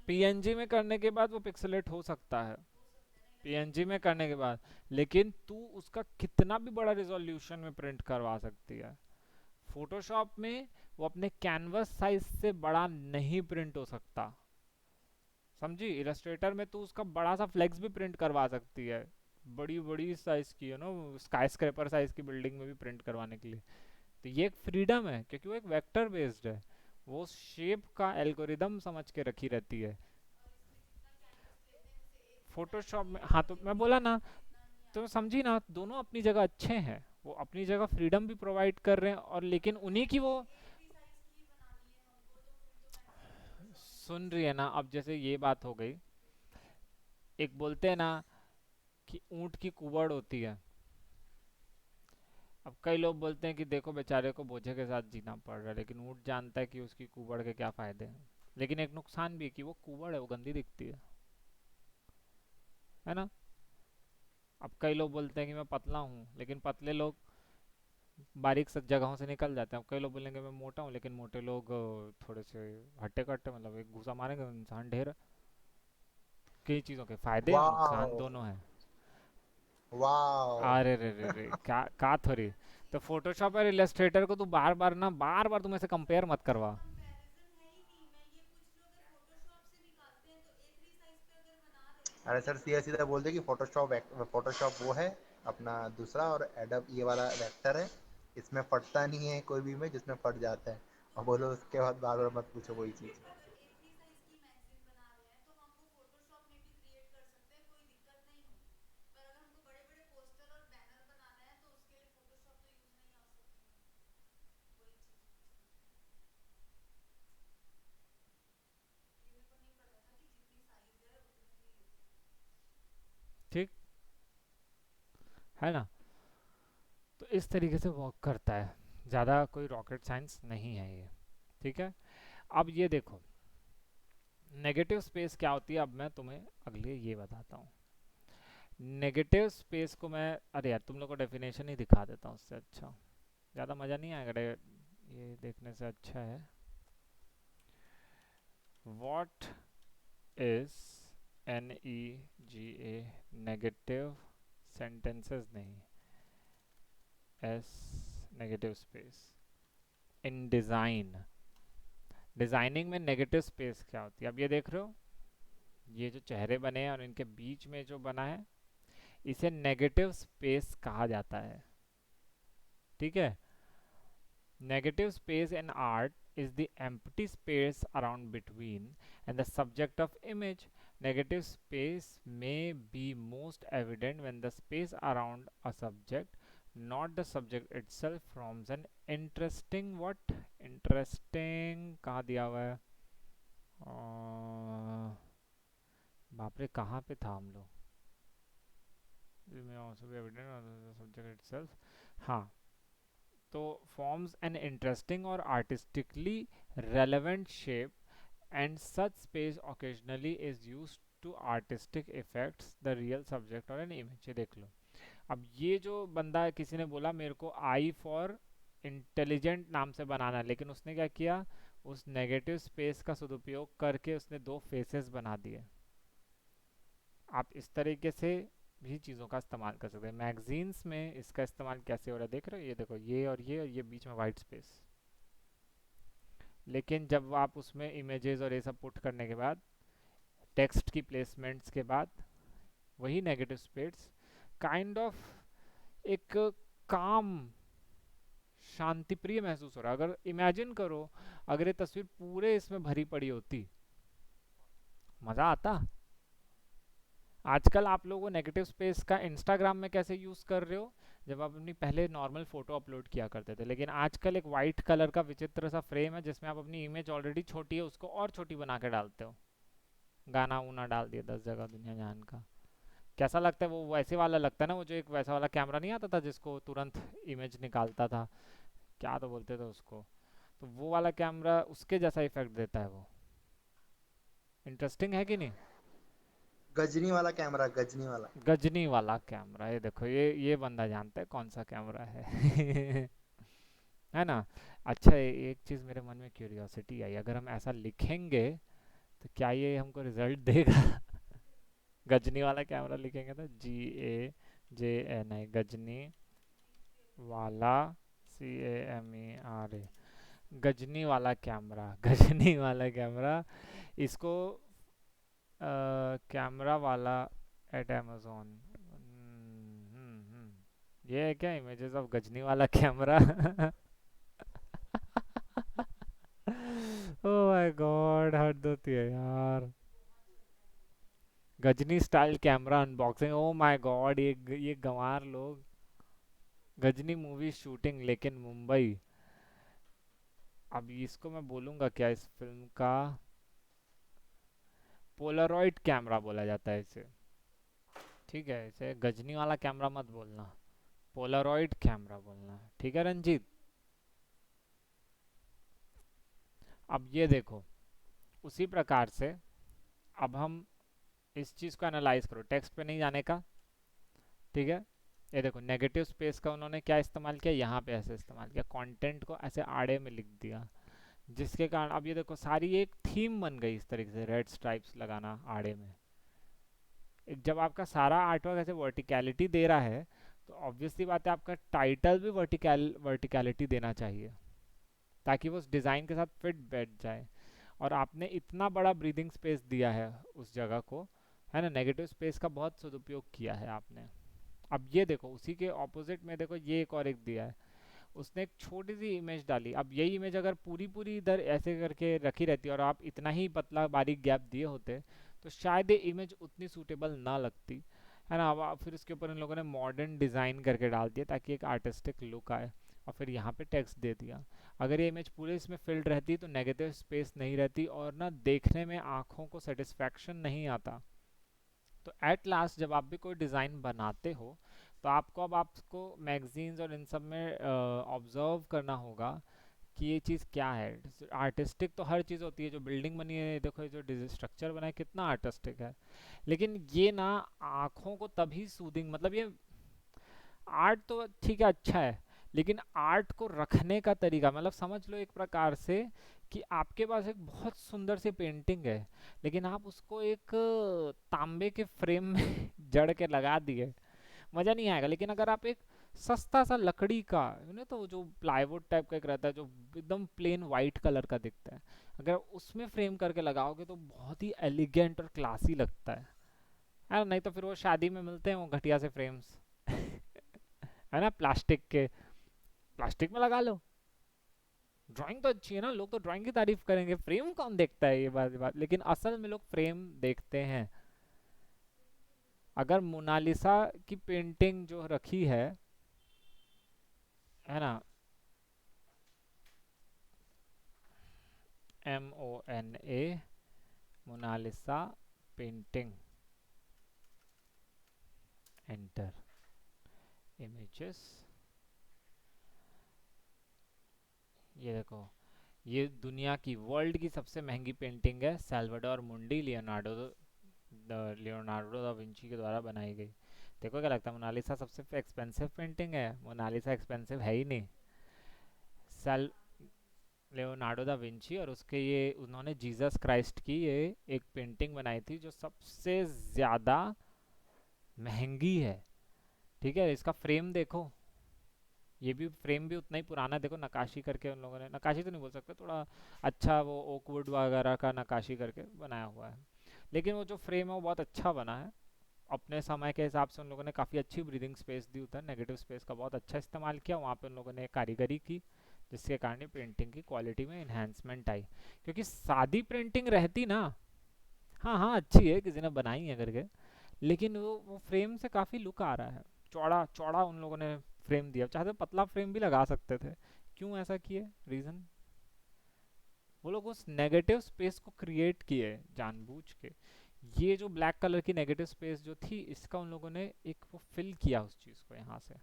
पीएनजी में करने के बाद वो पिक्सेलेट हो सकता है, पीएनजी में करने के बाद, लेकिन तू उसका कितना भी बड़ा रिजोल्यूशन में प्रिंट करवा सकती है। फोटोशॉप में वो अपने कैनवस साइज से बड़ा नहीं प्रिंट हो सकता, समझी। इलस्ट्रेटर में तू उसका बड़ा सा फ्लेक्स भी प्रिंट करवा सकती है, बड़ी बड़ी साइज की, है ना, स्काई स्क्रैपर साइज की बिल्डिंग में भी प्रिंट करवाने के लिए। तो ये एक फ्रीडम है, क्योंकि वो एक वेक्टर बेस्ड है, वो शेप का एल्गोरिदम समझ के रखी रहती है। फोटोशॉप में, हाँ, तो मैं बोला ना, तो समझी ना, दोनों अपनी जगह अच्छे हैं, वो अपनी जगह फ्रीडम भी प्रोवाइड कर रहे हैं, और लेकिन उन्हीं की वो, सुन रही है ना, अब जैसे ये बात हो गई, एक बोलते हैं ना कि ऊंट की कुबड़ होती है। अब कई लोग बोलते हैं कि देखो बेचारे को बोझे के साथ जीना पड़ रहा है, लेकिन ऊंट जानता है कि उसकी कुबड़ के क्या फायदे हैं। लेकिन एक नुकसान भी है कि वो कुबड़ है, वो गंदी दिखती है ना। अब कई लोग बोलते हैं कि मैं पतला हूँ, लेकिन पतले लोग बारीक सा जगहों से निकल जाते हैं। अब कई लोग बोलेंगे मैं मोटा हूँ, लेकिन मोटे लोग थोड़े से हट्टे कट्टे, मतलब एक घूसा मारेंगे इंसान ढेर। कई चीज़ों के फायदे और नुकसान वाह, दोनों हैं। वाह। अरे रे रे रे, क्या का थोड़ी। तो फोटोशॉप और इलस्ट्रेटर को तू बार बार ना, बार बार तुम ऐसे कंपेयर मत करवा। अरे सर, सीधा सीधा बोल दे कि फोटोशॉप, फोटोशॉप वो है अपना दूसरा, और एडब ये वाला वेक्टर है। इसमें फटता नहीं है कोई भी में, जिसमें फट जाता है। और बोलो उसके बाद बार बार मत पूछो वही चीज़। ठीक है ना। तो इस तरीके से वर्क करता है, ज़्यादा कोई रॉकेट साइंस नहीं है ये। ठीक है, अब ये देखो, नेगेटिव स्पेस क्या होती है, अब मैं तुम्हें अगले ये बताता हूँ। नेगेटिव स्पेस को मैं, अरे यार तुम लोग को डेफिनेशन ही दिखा देता हूँ, उससे अच्छा, ज़्यादा मज़ा नहीं आएगा ये देखने से अच्छा है। What is NEGA, negative sentences नहीं, yes, negative space in design. Designing में नेगेटिव स्पेस क्या होती है, अब ये देख रहे हो, ये जो चेहरे बने हैं और इनके बीच में जो बना है, इसे नेगेटिव स्पेस कहा जाता है। ठीक है, negative space in art is the empty space around between and the subject of image. Negative space may be most evident when the space around a subject, not the subject itself, forms an interesting, what, interesting कहाँ दिया हुआ है, बाप रे कहाँ पे था हम लोग, it may also be evident on the subject itself, हाँ, तो forms an interesting or artistically relevant shape, and such space occasionally is used to artistic effects the real subject or an image। ये देख लो, अब ये जो बंदा किसी ने बोला मेरे को आई फॉर इंटेलिजेंट नाम से बनाना है, लेकिन उसने क्या किया, उस नेगेटिव स्पेस का सदुपयोग करके उसने दो फेसेस बना दिए। आप इस तरीके से भी चीज़ों का इस्तेमाल कर सकते हैं। मैगजीन्स में इसका इस्तेमाल कैसे हो रहा है देख रहे हो, ये देखो, ये और ये बीच में वाइट स्पेस। लेकिन जब आप उसमें इमेजेस और ये सब पुट करने के बाद, टेक्स्ट की प्लेसमेंट्स के बाद, वही नेगेटिव स्पेस काइंड ऑफ एक काम, शांति प्रिय महसूस हो रहा है। अगर इमेजिन करो, अगर ये तस्वीर पूरे इसमें भरी पड़ी होती, मज़ा आता। आजकल आप लोगों नेगेटिव स्पेस का इंस्टाग्राम में कैसे यूज़ कर रहे हो, जब आप अपनी पहले नॉर्मल फ़ोटो अपलोड किया करते थे, लेकिन आजकल एक वाइट कलर का विचित्र सा फ्रेम है जिसमें आप अपनी इमेज ऑलरेडी छोटी है उसको और छोटी बना के डालते हो, गाना उना डाल दिया 10 जगह दुनिया जहान का। कैसा लगता है वो, वैसे वाला लगता है ना, वो जो एक वैसा वाला कैमरा नहीं आता था जिसको तुरंत इमेज निकालता था, क्या तो बोलते थे उसको, तो वो वाला कैमरा उसके जैसा इफेक्ट देता है वो। इंटरेस्टिंग है कि नहीं? गजनी वाला कैमरा, गजनी वाला। गजनी वाला कैमरा, ये देखो, ये बंदा जानता है कौन सा कैमरा है। है ना? अच्छा, एक चीज़ मेरे मन में क्यूरियोसिटी आई, अगर हम ऐसा लिखेंगे तो क्या ये हमको रिजल्ट देगा? गजनी वाला कैमरा लिखेंगे तो GAJNI, गजनी वाला, CAMERA, गजनी वाला कैमरा। गजनी वाला कैमरा, इसको कैमरा वाला एट अमेजोन। ये है क्या, इमेजेस ऑफ गजनी वाला कैमरा? ओ माय गॉड, हद होती है यार। Ghajini style camera unboxing, oh my god, ये गंवार लोग। गजनी मूवी शूटिंग लेकिन मुंबई। अब इसको मैं बोलूँगा क्या इस फिल्म का? पोलरॉइड कैमरा बोला जाता है इसे। ठीक है, इसे गजनी वाला कैमरा मत बोलना, पोलरॉइड कैमरा बोलना, ठीक है रंजीत? अब ये देखो, उसी प्रकार से अब हम इस चीज़ को एनालाइज करो, टेक्स्ट पे नहीं जाने का, ठीक है? ये देखो, नेगेटिव स्पेस का उन्होंने क्या इस्तेमाल किया, यहाँ पे ऐसे इस्तेमाल किया, कंटेंट को ऐसे आड़े में लिख दिया, जिसके कारण अब ये देखो सारी एक थीम बन गई इस तरीके से, रेड स्ट्राइप्स लगाना आड़े में। जब आपका सारा आर्टवर्क ऐसे वर्टिकलिटी दे रहा है, तो ऑब्वियसली बात है आपका टाइटल भी वर्टिकलिटी देना चाहिए, ताकि वो उस डिज़ाइन के साथ फिट बैठ जाए। और आपने इतना बड़ा ब्रीदिंग स्पेस दिया है उस जगह को, है ना, नेगेटिव स्पेस का बहुत सदुपयोग किया है आपने। अब ये देखो, उसी के ऑपोजिट में देखो, ये एक और एक दिया है, उसने एक छोटी सी इमेज डाली। अब यही इमेज अगर पूरी पूरी इधर ऐसे करके रखी रहती और आप इतना ही पतला बारीक गैप दिए होते, तो शायद ये इमेज उतनी सूटेबल ना लगती, है ना। अब फिर उसके ऊपर इन लोगों ने मॉडर्न डिज़ाइन करके डाल दिया ताकि एक आर्टिस्टिक लुक आए, और फिर यहाँ पे टेक्स्ट दे दिया। अगर ये इमेज पूरे इसमें फिल्ड रहती तो नेगेटिव स्पेस नहीं रहती, और ना देखने में आँखों को सेटिस्फैक्शन नहीं आता। तो एट लास्ट जब आप भी कोई डिज़ाइन बनाते हो, तो आपको मैगजीन्स और इन सब में ऑब्जर्व करना होगा कि ये चीज़ क्या है। आर्टिस्टिक तो हर चीज़ होती है, जो बिल्डिंग बनी है देखो, ये जो स्ट्रक्चर बना है कितना आर्टिस्टिक है, लेकिन ये ना आँखों को तभी सूदिंग, मतलब ये आर्ट तो ठीक है, अच्छा है, लेकिन आर्ट को रखने का तरीका, मतलब समझ लो एक प्रकार से कि आपके पास एक बहुत सुंदर सी पेंटिंग है, लेकिन आप उसको एक तांबे के फ्रेम में जड़ के लगा दिए, मज़ा नहीं आएगा। लेकिन अगर आप एक सस्ता सा लकड़ी का, तो जो प्लाईवुड टाइप का एक रहता है जो एकदम प्लेन वाइट कलर का दिखता है, अगर उसमें फ्रेम करके लगाओगे तो बहुत ही एलिगेंट और क्लासी लगता है ना। नहीं तो फिर वो शादी में मिलते हैं वो घटिया से फ्रेम्स, है ना, प्लास्टिक में लगा लो। ड्राइंग तो अच्छी है ना, लोग तो ड्राइंग की तारीफ करेंगे, फ्रेम कौन देखता है, ये बात, लेकिन असल में लोग फ्रेम देखते हैं। अगर मोनालिसा की पेंटिंग जो रखी है ना, MONA, Mona Lisa painting, enter images, ये देखो, ये दुनिया की वर्ल्ड की सबसे महंगी पेंटिंग है, सैल्वाडोर मुंडी लियोनार्डो दा विंची के द्वारा बनाई गई। देखो क्या लगता है, मोनालिसा सबसे एक्सपेंसिव पेंटिंग है? मोनालिसा एक्सपेंसिव है ही नहीं। सेल लियोनार्डो दा विंची, और उसके ये उन्होंने जीसस क्राइस्ट की ये एक पेंटिंग बनाई थी जो सबसे ज़्यादा महंगी है। ठीक है, इसका फ्रेम देखो, ये भी फ्रेम भी उतना ही पुराना है। देखो नकाशी करके उन लोगों ने, नकाशी तो नहीं बोल सकते, थोड़ा अच्छा वो ओकवुड वगैरह का नकाशी करके बनाया हुआ है, लेकिन वो जो फ्रेम है वो बहुत अच्छा बना है। अपने समय के हिसाब से उन लोगों ने काफ़ी अच्छी ब्रीदिंग स्पेस दी, उधर नेगेटिव स्पेस का बहुत अच्छा इस्तेमाल किया वहाँ पे उन लोगों ने कारीगरी की, जिसके कारण पेंटिंग की क्वालिटी में इन्हेंसमेंट आई। क्योंकि सादी प्रिंटिंग रहती ना, हाँ हाँ अच्छी है, किसी ने बनाई है करके, लेकिन वो फ्रेम से काफ़ी लुक आ रहा है, चौड़ा चौड़ा उन लोगों ने फ्रेम दिया, चाहते तो पतला फ्रेम भी लगा सकते थे। क्यों ऐसा किए, रीज़न? वो लोग उस नेगेटिव स्पेस को क्रिएट किए जानबूझ के। ये जो ब्लैक कलर की नेगेटिव स्पेस जो थी, इसका उन लोगों ने एक वो फिल किया उस चीज़ को यहाँ से।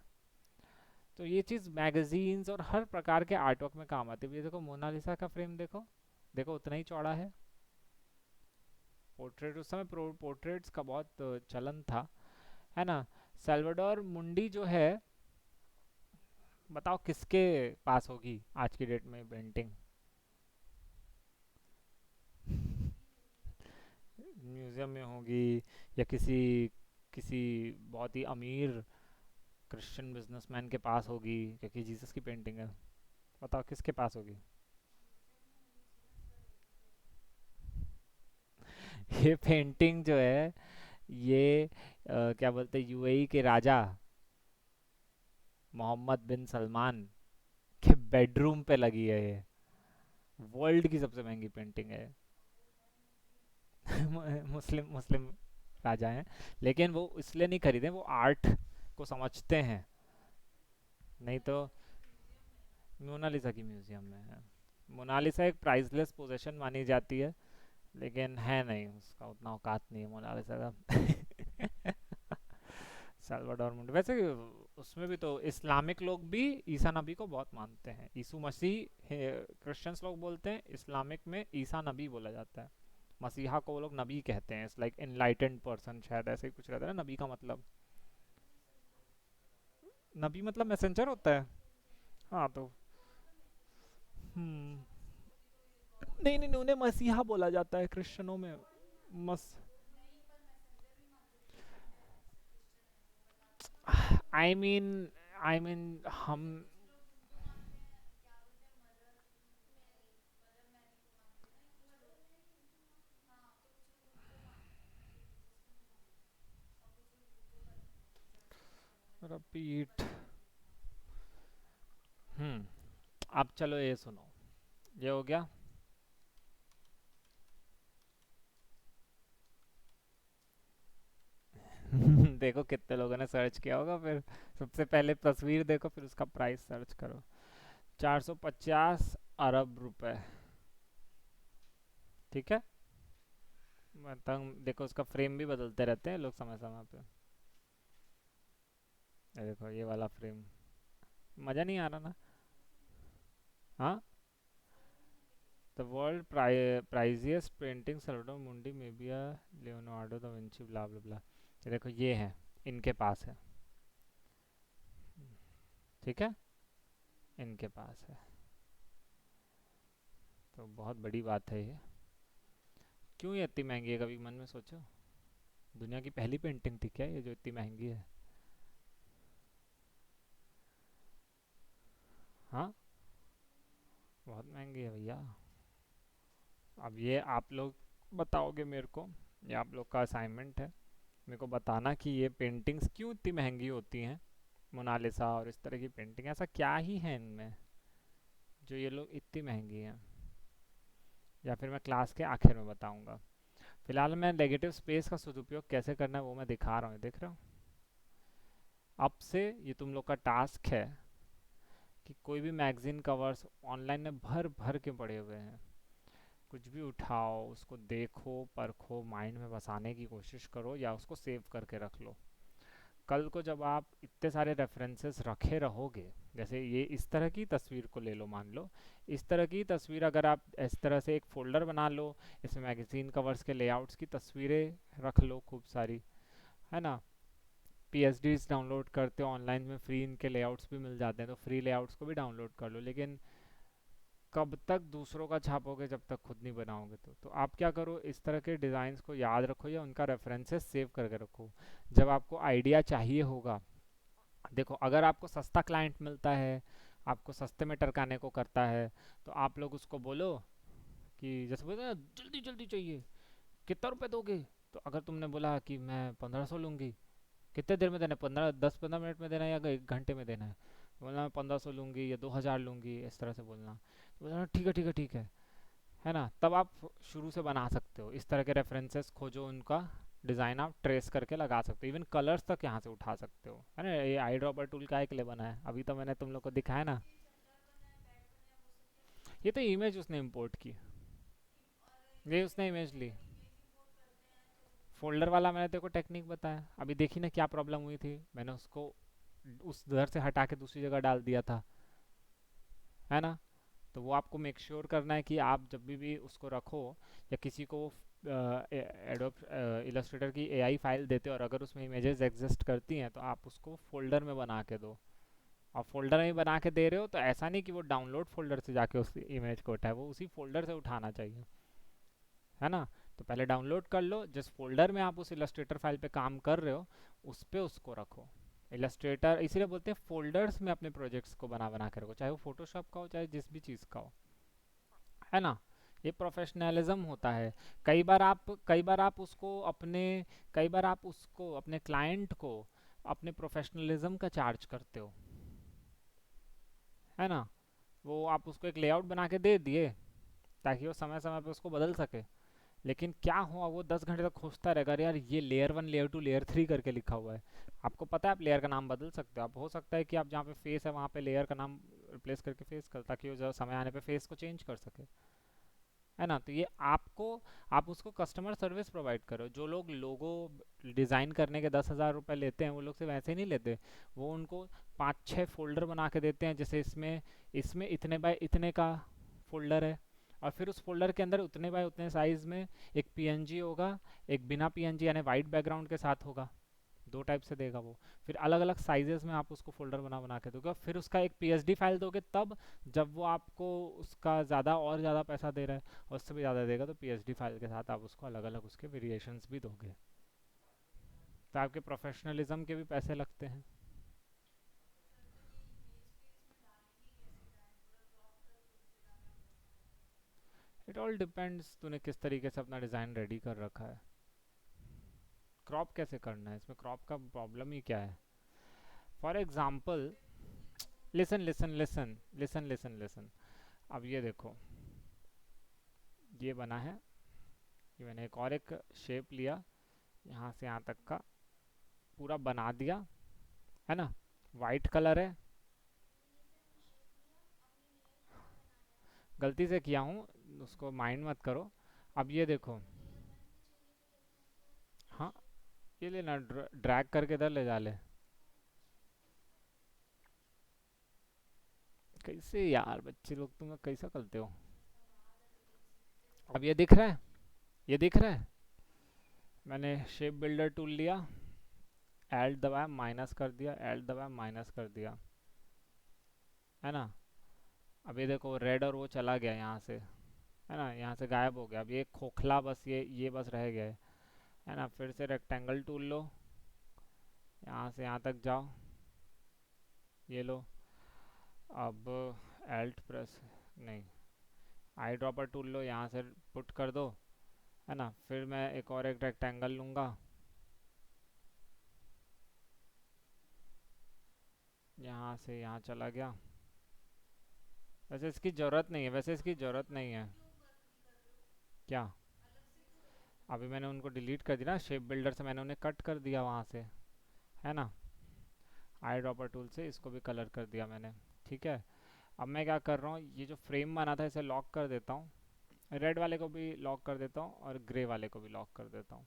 तो ये चीज़ मैगजीन्स और हर प्रकार के आर्टवर्क में काम आती है। ये देखो मोनालिसा का फ्रेम देखो, देखो उतना ही चौड़ा है। पोर्ट्रेट उस समय पोर्ट्रेट्स का बहुत चलन था, है ना। सल्वाडोर मुंडी जो है, बताओ किसके पास होगी आज की डेट में पेंटिंग? म्यूजियम में होगी, या किसी किसी बहुत ही अमीर क्रिश्चियन बिजनेसमैन के पास होगी, क्योंकि जीसस की पेंटिंग है। बताओ किसके पास होगी? ये पेंटिंग जो है, ये क्या बोलते हैं, यूएई के राजा मोहम्मद बिन सलमान के बेडरूम पे लगी है ये। वर्ल्ड की सबसे महंगी पेंटिंग है। मुस्लिम मुस्लिम राजा हैं, लेकिन वो इसलिए नहीं खरीदे, वो आर्ट को समझते हैं। नहीं तो मोनालिसा की म्यूजियम में है। मोनालिसा एक प्राइसलेस पोजेशन मानी जाती है, लेकिन है नहीं, उसका उतना औकात नहीं है मोनालिसा का। सल्वाडोर मुंडी वैसे, उसमें भी तो इस्लामिक लोग भी ईसा नबी को बहुत मानते हैं। यीशु मसीह क्रिश्चियंस लोग बोलते हैं, इस्लामिक में ईसा नबी बोला जाता है। मसीहा को वो लोग नबी कहते हैं, इट्स लाइक एनलाइटेंड पर्सन, शायद ऐसे ही कुछ रहता है ना नबी का मतलब। नबी मतलब मैसेंजर होता है। हाँ तो हम्म, नहीं नहीं नहीं, उन्हें मसीहा बोला जाता है क्रिश्चियनों में। मस आई मीन आई मीन हम रिपीट। हम्म, अब चलो ये सुनो, ये हो गया। देखो कितने लोगों ने सर्च किया होगा फिर। सबसे पहले तस्वीर देखो, फिर उसका प्राइस सर्च करो। 450 अरब रुपए। ठीक है, मतलब देखो उसका फ्रेम भी बदलते रहते हैं लोग समय समय पे। ये देखो ये वाला फ्रेम, मज़ा नहीं आ रहा ना? हाँ, द वर्ल्ड प्राइजिएस्ट पेंटिंग सल्वाडोर मुंडी में बी लियोनार्डो दा विंची ब्ला ब्ला ब्ला। ये देखो ये है, इनके पास है। ठीक है, इनके पास है, तो बहुत बड़ी बात है ये। क्यों ये इतनी महंगी है, कभी मन में सोचो? दुनिया की पहली पेंटिंग थी क्या ये जो इतनी महंगी है? हाँ, बहुत महंगी है भैया। अब ये आप लोग बताओगे मेरे को, ये आप लोग का असाइनमेंट है, मेरे को बताना कि ये पेंटिंग्स क्यों इतनी महंगी होती हैं। मोनालिसा और इस तरह की पेंटिंग, ऐसा क्या ही है इनमें जो ये लोग इतनी महंगी हैं? या फिर मैं क्लास के आखिर में बताऊंगा। फिलहाल मैं नेगेटिव स्पेस का सदुपयोग कैसे करना है वो मैं दिखा रहा हूँ, देख रहे हो? अब से ये तुम लोग का टास्क है कि कोई भी मैगजीन कवर्स ऑनलाइन में भर भर के पड़े हुए हैं, कुछ भी उठाओ, उसको देखो, परखो, माइंड में बसाने की कोशिश करो, या उसको सेव करके रख लो। कल को जब आप इतने सारे रेफरेंसेस रखे रहोगे, जैसे ये इस तरह की तस्वीर को ले लो, मान लो इस तरह की तस्वीर अगर आप इस तरह से एक फोल्डर बना लो, इसमें मैगजीन कवर्स के लेआउट्स की तस्वीरें रख लो खूब सारी, है ना। पीएचडीज डाउनलोड करते हो ऑनलाइन में, फ्री इनके लेआउट्स भी मिल जाते हैं, तो फ्री लेआउट्स को भी डाउनलोड कर लो। लेकिन कब तक दूसरों का छापोगे जब तक खुद नहीं बनाओगे? तो आप क्या करो, इस तरह के डिज़ाइंस को याद रखो या उनका रेफरेंसेस सेव करके रखो। जब आपको आइडिया चाहिए होगा, देखो अगर आपको सस्ता क्लाइंट मिलता है, आपको सस्ते में टरकाने को करता है, तो आप लोग उसको बोलो कि जैसे बोलते हैं ना, जल्दी जल्दी चाहिए, कितना रुपए दोगे? तो अगर तुमने बोला कि मैं 1500 लूँगी, कितने देर में देना है, 10-15 मिनट में देना है या 1 घंटे में देना है? तो बोलना मैं 1500 लूँगी या 2000 लूँगी, इस तरह से बोलना। तो बोलना ठीक है ठीक है ठीक है ना। तब आप शुरू से बना सकते हो, इस तरह के रेफरेंसेस खोजो, उनका डिज़ाइन आप ट्रेस करके लगा सकते हो, इवन कलर्स तक यहाँ से उठा सकते हो, है ना। ये आई ड्रॉपर टूल का के लिए बना है, अभी तो मैंने तुम लोग को दिखाया ना। ये तो इमेज उसने इंपोर्ट की, ये उसने इमेज ली। फोल्डर वाला मैंने तेरे को टेक्निक बताया, अभी देखी ना क्या प्रॉब्लम हुई थी, मैंने उसको उस घर से हटा के दूसरी जगह डाल दिया था, है ना। तो वो आपको मेक श्योर करना है कि आप जब भी उसको रखो या किसी को एडोब इलस्ट्रेटर की एआई फाइल देते हो और अगर उसमें इमेजेस एग्जिस्ट करती हैं, तो आप उसको फोल्डर में बना के दो। और फोल्डर में बना के दे रहे हो तो ऐसा नहीं कि वो डाउनलोड फोल्डर से जाके उस इमेज को उठाए, वो उसी फोल्डर से उठाना चाहिए, है ना। तो पहले डाउनलोड कर लो, जिस फोल्डर में आप उस इलस्ट्रेटर फाइल पे काम कर रहे हो उस पे उसको रखो। इलस्ट्रेटर इसीलिए बोलते हैं फोल्डर्स में अपने प्रोजेक्ट्स को बना बना के रखो, चाहे वो फोटोशॉप का हो चाहे जिस भी चीज़ का हो, है ना। ये प्रोफेशनलिज्म होता है। कई बार आप उसको अपने कई बार आप उसको अपने क्लाइंट को अपने प्रोफेशनलिज्म का चार्ज करते हो, है ना। वो आप उसको एक लेआउट बना के दे दिए ताकि वो समय समय पे उसको बदल सके, लेकिन क्या हुआ, वो 10 घंटे तक खोजता रहेगा, अरे यार ये लेयर 1 लेयर 2 लेयर 3 करके लिखा हुआ है। आपको पता है आप लेयर का नाम बदल सकते हो, आप हो सकता है कि आप जहाँ पे फेस है वहाँ पे लेयर का नाम रिप्लेस करके फेस कर, ताकि वो जब समय आने पे फेस को चेंज कर सके, है ना। तो ये आपको, आप उसको कस्टमर सर्विस प्रोवाइड करो। जो लोग लोगो डिज़ाइन करने के 10,000 रुपये लेते हैं, वो लोग सिर्फ ऐसे ही नहीं लेते, वो उनको 5-6 फोल्डर बना के देते हैं, जैसे इसमें इसमें इतने बाय इतने का फोल्डर है, और फिर उस फोल्डर के अंदर उतने बाय उतने साइज़ में एक पीएनजी होगा, एक बिना पीएनजी यानी वाइट बैकग्राउंड के साथ होगा, दो टाइप से देगा वो। फिर अलग अलग साइजेस में आप उसको फोल्डर बना बना के दोगे, फिर उसका एक पीएसडी फाइल दोगे तब, जब वो आपको उसका ज़्यादा और ज़्यादा पैसा दे रहा है और उससे भी ज़्यादा देगा, तो पीएसडी फाइल के साथ आप उसको अलग अलग उसके वेरिएशंस भी दोगे, तो आपके प्रोफेशनलिज्म के भी पैसे लगते हैं। इट ऑल डिपेंड्स तूने किस तरीके से अपना डिज़ाइन रेडी कर रखा है। क्रॉप कैसे करना है, इसमें क्रॉप का प्रॉब्लम ही क्या है? For example, listen listen listen listen listen listen, अब ये देखो, ये बना है, ये मैंने एक और एक शेप लिया, यहाँ से यहाँ तक का पूरा बना दिया, है ना। वाइट कलर है, गलती से किया हूँ, उसको माइंड मत करो। अब ये देखो, हाँ, ये लेना, ड्रैग करके इधर ले जा ले। कैसे यार, बच्चे लोग तुम लोग कैसा करते हो? अब ये दिख रहा है, ये दिख रहा है, मैंने शेप बिल्डर टूल लिया, एल्ट दबाया माइनस कर दिया, एल्ट दबाया माइनस कर दिया, है ना। अब ये देखो रेड और वो चला गया यहाँ से, है ना, यहाँ से गायब हो गया। अब ये खोखला बस ये बस रह गया है ना। फिर से रेक्टेंगल टूल लो, यहाँ से यहाँ तक जाओ, ये लो। अब एल्ट प्रेस, नहीं, आई ड्रॉपर टूल लो, यहाँ से पुट कर दो, है ना। फिर मैं एक और एक रेक्टेंगल लूँगा, यहाँ से यहाँ चला गया। वैसे इसकी ज़रूरत नहीं है, वैसे इसकी ज़रूरत नहीं है। क्या? अभी मैंने उनको डिलीट कर दिया ना, शेप बिल्डर से मैंने उन्हें कट कर दिया वहाँ से, है ना। आई ड्रॉपर टूल से इसको भी कलर कर दिया मैंने, ठीक है। अब मैं क्या कर रहा हूँ, ये जो फ्रेम बना था इसे लॉक कर देता हूँ, रेड वाले को भी लॉक कर देता हूँ और ग्रे वाले को भी लॉक कर देता हूँ,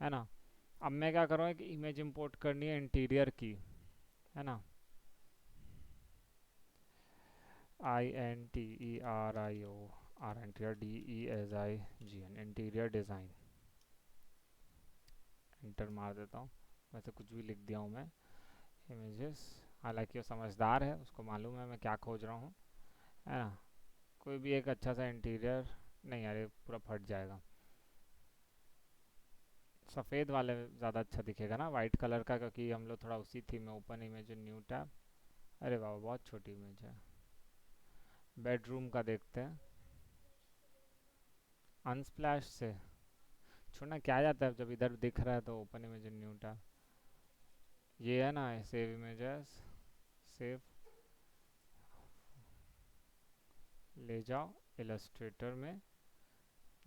है ना। अब मैं क्या करूँ, एक इमेज इंपोर्ट करनी है इंटीरियर की, है ना। INTERIOR, interior, DESIGN, interior design. Inter मार देता हूँ, वैसे कुछ भी लिख दिया हूँ मैं। इमेजेस, हालांकि वो समझदार है, उसको मालूम है मैं क्या खोज रहा हूँ, है ना। कोई भी एक अच्छा सा इंटीरियर, नहीं यार ये पूरा फट जाएगा। सफ़ेद वाले ज़्यादा अच्छा दिखेगा ना, वाइट कलर का, क्योंकि हम लोग थोड़ा उसी थीम में। Open image, new tab. अरे वाह, बहुत छोटी इमेज है। बेडरूम का देखते हैं। अनस्प्लैश से छोड़ना, क्या आ जाता है जब इधर दिख रहा है तो। ओपन इमेज, न्यू टैब, ये है ना, सेव इमेजेस, सेव, ले जाओ इलस्ट्रेटर में,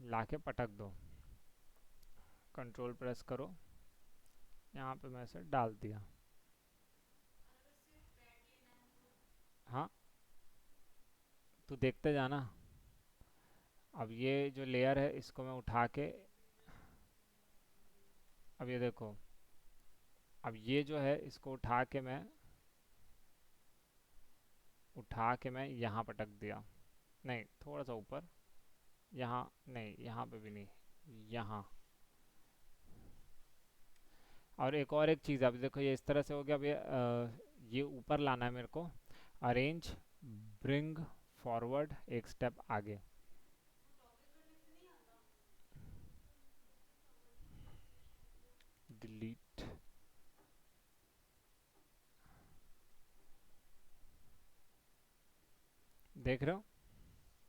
लाके पटक दो, कंट्रोल प्रेस करो, यहाँ पे मैं इसे डाल दिया। हाँ, तू देखते जाना। अब ये जो लेयर है इसको मैं उठा के, अब ये देखो, अब ये जो है इसको उठा के मैं यहाँ पटक दिया। नहीं, थोड़ा सा ऊपर, यहाँ नहीं, यहाँ पे भी नहीं, यहाँ। और एक चीज़, अब देखो ये इस तरह से हो गया। अब ये ऊपर लाना है मेरे को। अरेंज, ब्रिंग फॉरवर्ड, एक स्टेप आगे। डिलीट, देख रहे हो,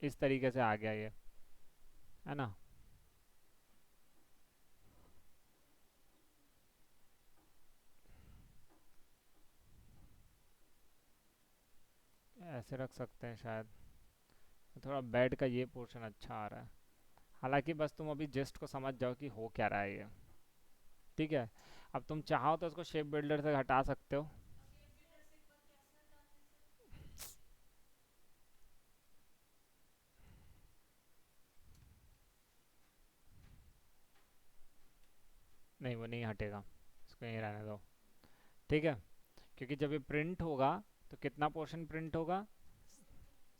इस तरीके से आ गया ये, है ना। ऐसे रख सकते हैं शायद। थोड़ा बेड का ये पोर्शन अच्छा आ रहा है। हालांकि बस तुम अभी जस्ट को समझ जाओ कि हो क्या रहा है ये। ठीक है, अब तुम चाहो तो इसको शेप बिल्डर से हटा सकते हो। नहीं, वो नहीं हटेगा, इसको यहीं रहने दो। ठीक है, क्योंकि जब ये प्रिंट होगा तो कितना पोर्शन प्रिंट होगा,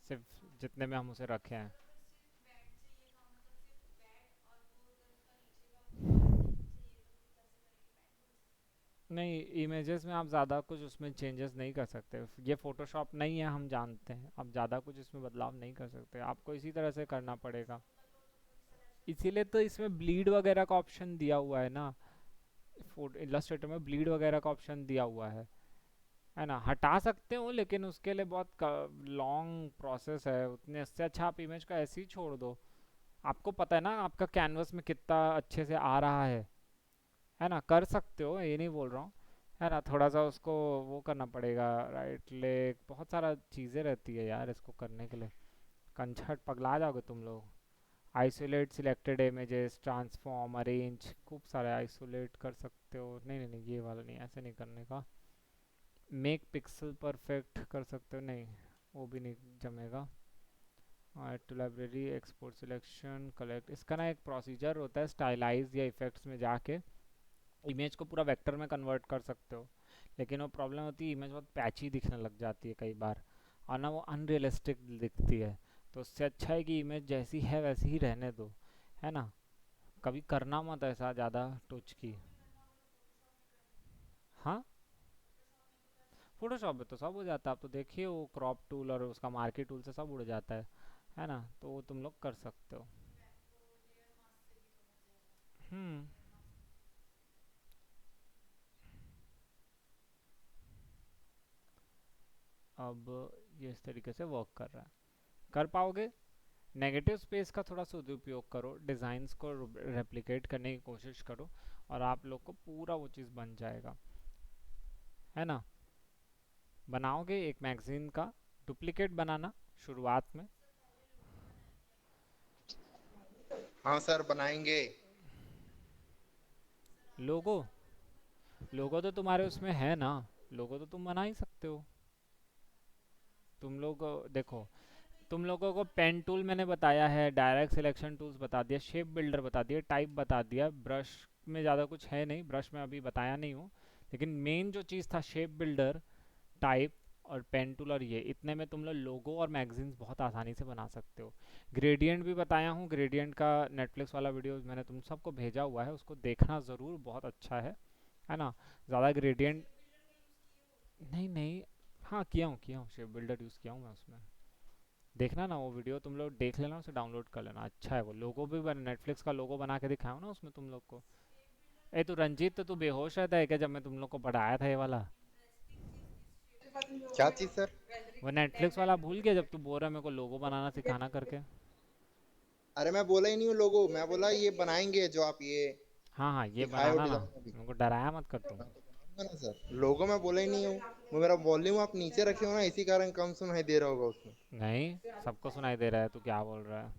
सिर्फ जितने में हम उसे रखे हैं। नहीं, इमेजेस में आप ज़्यादा कुछ उसमें चेंजेस नहीं कर सकते। ये फ़ोटोशॉप नहीं है, हम जानते हैं। आप ज़्यादा कुछ इसमें बदलाव नहीं कर सकते, आपको इसी तरह से करना पड़ेगा। इसीलिए तो इसमें ब्लीड वगैरह का ऑप्शन दिया हुआ है ना। फोटो इलस्ट्रेटर में ब्लीड वगैरह का ऑप्शन दिया हुआ है ना। हटा सकते हो, लेकिन उसके लिए बहुत लॉन्ग प्रोसेस है। उतने से अच्छा आप इमेज को ऐसे ही छोड़ दो। आपको पता है ना आपका कैनवस में कितना अच्छे से आ रहा है ना। कर सकते हो, ये नहीं बोल रहा हूँ, है ना। थोड़ा सा उसको वो करना पड़ेगा, राइट क्लिक, बहुत सारा चीज़ें रहती है यार इसको करने के लिए। कंछट पगला जाओगे तुम लोग। Isolate selected images, transform, arrange, खूब सारे आइसोलेट कर सकते हो। नहीं नहीं नहीं, ये वाला नहीं, ऐसे नहीं करने का। मेक पिक्सल परफेक्ट कर सकते हो, नहीं वो भी नहीं जमेगा। Add to library, export selection, collect, इसका ना एक प्रोसीजर होता है, स्टाइलाइज या इफेक्ट्स में जाके इमेज को पूरा वेक्टर में कन्वर्ट कर सकते हो। लेकिन वो प्रॉब्लम होती है, इमेज बहुत पैची दिखने लग जाती है कई बार, और ना वो अनरियलिस्टिक दिखती है। तो उससे अच्छा है कि इमेज जैसी है वैसी ही रहने दो, है ना। कभी करना मत ऐसा ज़्यादा टच की। हाँ, फोटोशॉप में तो सब हो जाता है। आप तो देखिए वो क्रॉप टूल और उसका मार्केट टूल से सब उड़ जाता है ना। तो वो तुम लोग कर सकते हो। हम्म। अब ये इस तरीके से वर्क कर रहा है, कर पाओगे। नेगेटिव स्पेस का थोड़ा सदुपयोग करो, डिज़ाइंस को रेप्लिकेट करने की कोशिश करो, और आप लोग को पूरा वो चीज़ बन जाएगा, है ना। बनाओगे एक मैगजीन का डुप्लीकेट बनाना शुरुआत में। हाँ सर, बनाएंगे। लोगो, लोगो तो तुम्हारे उसमें है ना, लोगो तो तुम बना ही सकते हो। तुम लोग देखो, तुम लोगों को पेन टूल मैंने बताया है, डायरेक्ट सिलेक्शन टूल्स बता दिया, शेप बिल्डर बता दिया, टाइप बता दिया, ब्रश में ज़्यादा कुछ है नहीं, ब्रश में अभी बताया नहीं हूँ, लेकिन मेन जो चीज़ था शेप बिल्डर, टाइप और पेन टूल, और ये इतने में तुम लोग लोगो और मैगजीन्स बहुत आसानी से बना सकते हो। ग्रेडियंट भी बताया हूँ, ग्रेडियंट का नेटफ्लिक्स वाला वीडियो मैंने तुम सबको भेजा हुआ है, उसको देखना ज़रूर, बहुत अच्छा है ना। ज़्यादा ग्रेडियंट नहीं नहीं, हाँ किया हूँ शेप बिल्डर यूज़ किया हूँ मैं उसमें। देखना ना वो वीडियो, तुम लोग देख लेना, उसे डाउनलोड कर लेना, अच्छा है वो। लोगो भी नेटफ्लिक्स का लोगो बना के दिखाया हूँ ना उसमें तुम लोग को। ए तू रंजीत, तो तू बेहोश रहता है क्या जब मैं तुम लोग को पढ़ाया था ये वाला? क्या चीज सर? वो नेटफ्लिक्स वाला भूल गया जब तू बोल रहा है मेरे को लोगो बनाना सिखाना करके? अरे मैं बोला ही नहीं हूँ लोगो, मैं बोला ये बनाएंगे जो आप ये हाँ हाँ, ये दिखाए हो बनाना ना, डिजाइन अभी। मेरे को डराया मत कर तू। मैं तो बनाऊंगा ना सर, लोगो मैं बोला ही नहीं हूँ। वो मेरा वॉल्यूम आप नीचे रखे हो ना, इसी कारण कम सुनाई दे रहा होगा उसमें। नहीं, सबको सुनाई दे रहा है, तू क्या बोल रहा है?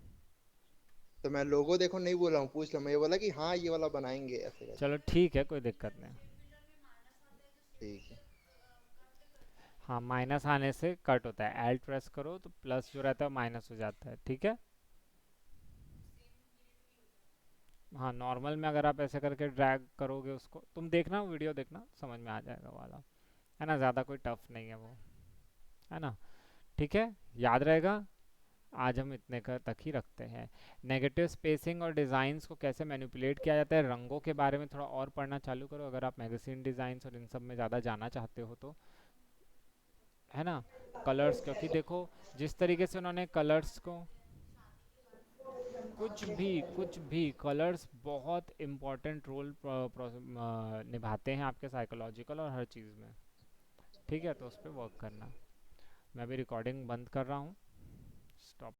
तो मैं लोगो देखो नहीं बोला हूँ, पूछ लो, मैं ये बोला कि हाँ ये वाला बनाएंगे ऐसे करके। चलो ठीक है, कोई दिक्कत नहीं। ठीक है। हाँ, माइनस आने से कट होता है, एल्ट प्रेस करो तो प्लस जो रहता है माइनस हो जाता है, ठीक है। हाँ, नॉर्मल में अगर आप ऐसे करके ड्रैग करोगे उसको, तुम देखना वीडियो देखना, समझ में आ जाएगा वाला, है ना। ज़्यादा कोई टफ नहीं है वो, है ना। ठीक है, याद रहेगा। आज हम इतने का तक ही रखते हैं। नेगेटिव स्पेसिंग और डिज़ाइंस को कैसे मैनिपुलेट किया जाता है, रंगों के बारे में थोड़ा और पढ़ना चालू करो अगर आप मैगज़ीन डिज़ाइंस और इन सब में ज़्यादा जाना चाहते हो तो, है ना। कलर्स, क्योंकि देखो जिस तरीके से उन्होंने कलर्स को, कुछ भी कलर्स बहुत इम्पोर्टेंट रोल निभाते हैं आपके साइकोलॉजिकल और हर चीज़ में। ठीक है, तो उस पर वर्क करना। मैं अभी रिकॉर्डिंग बंद कर रहा हूँ, स्टॉप।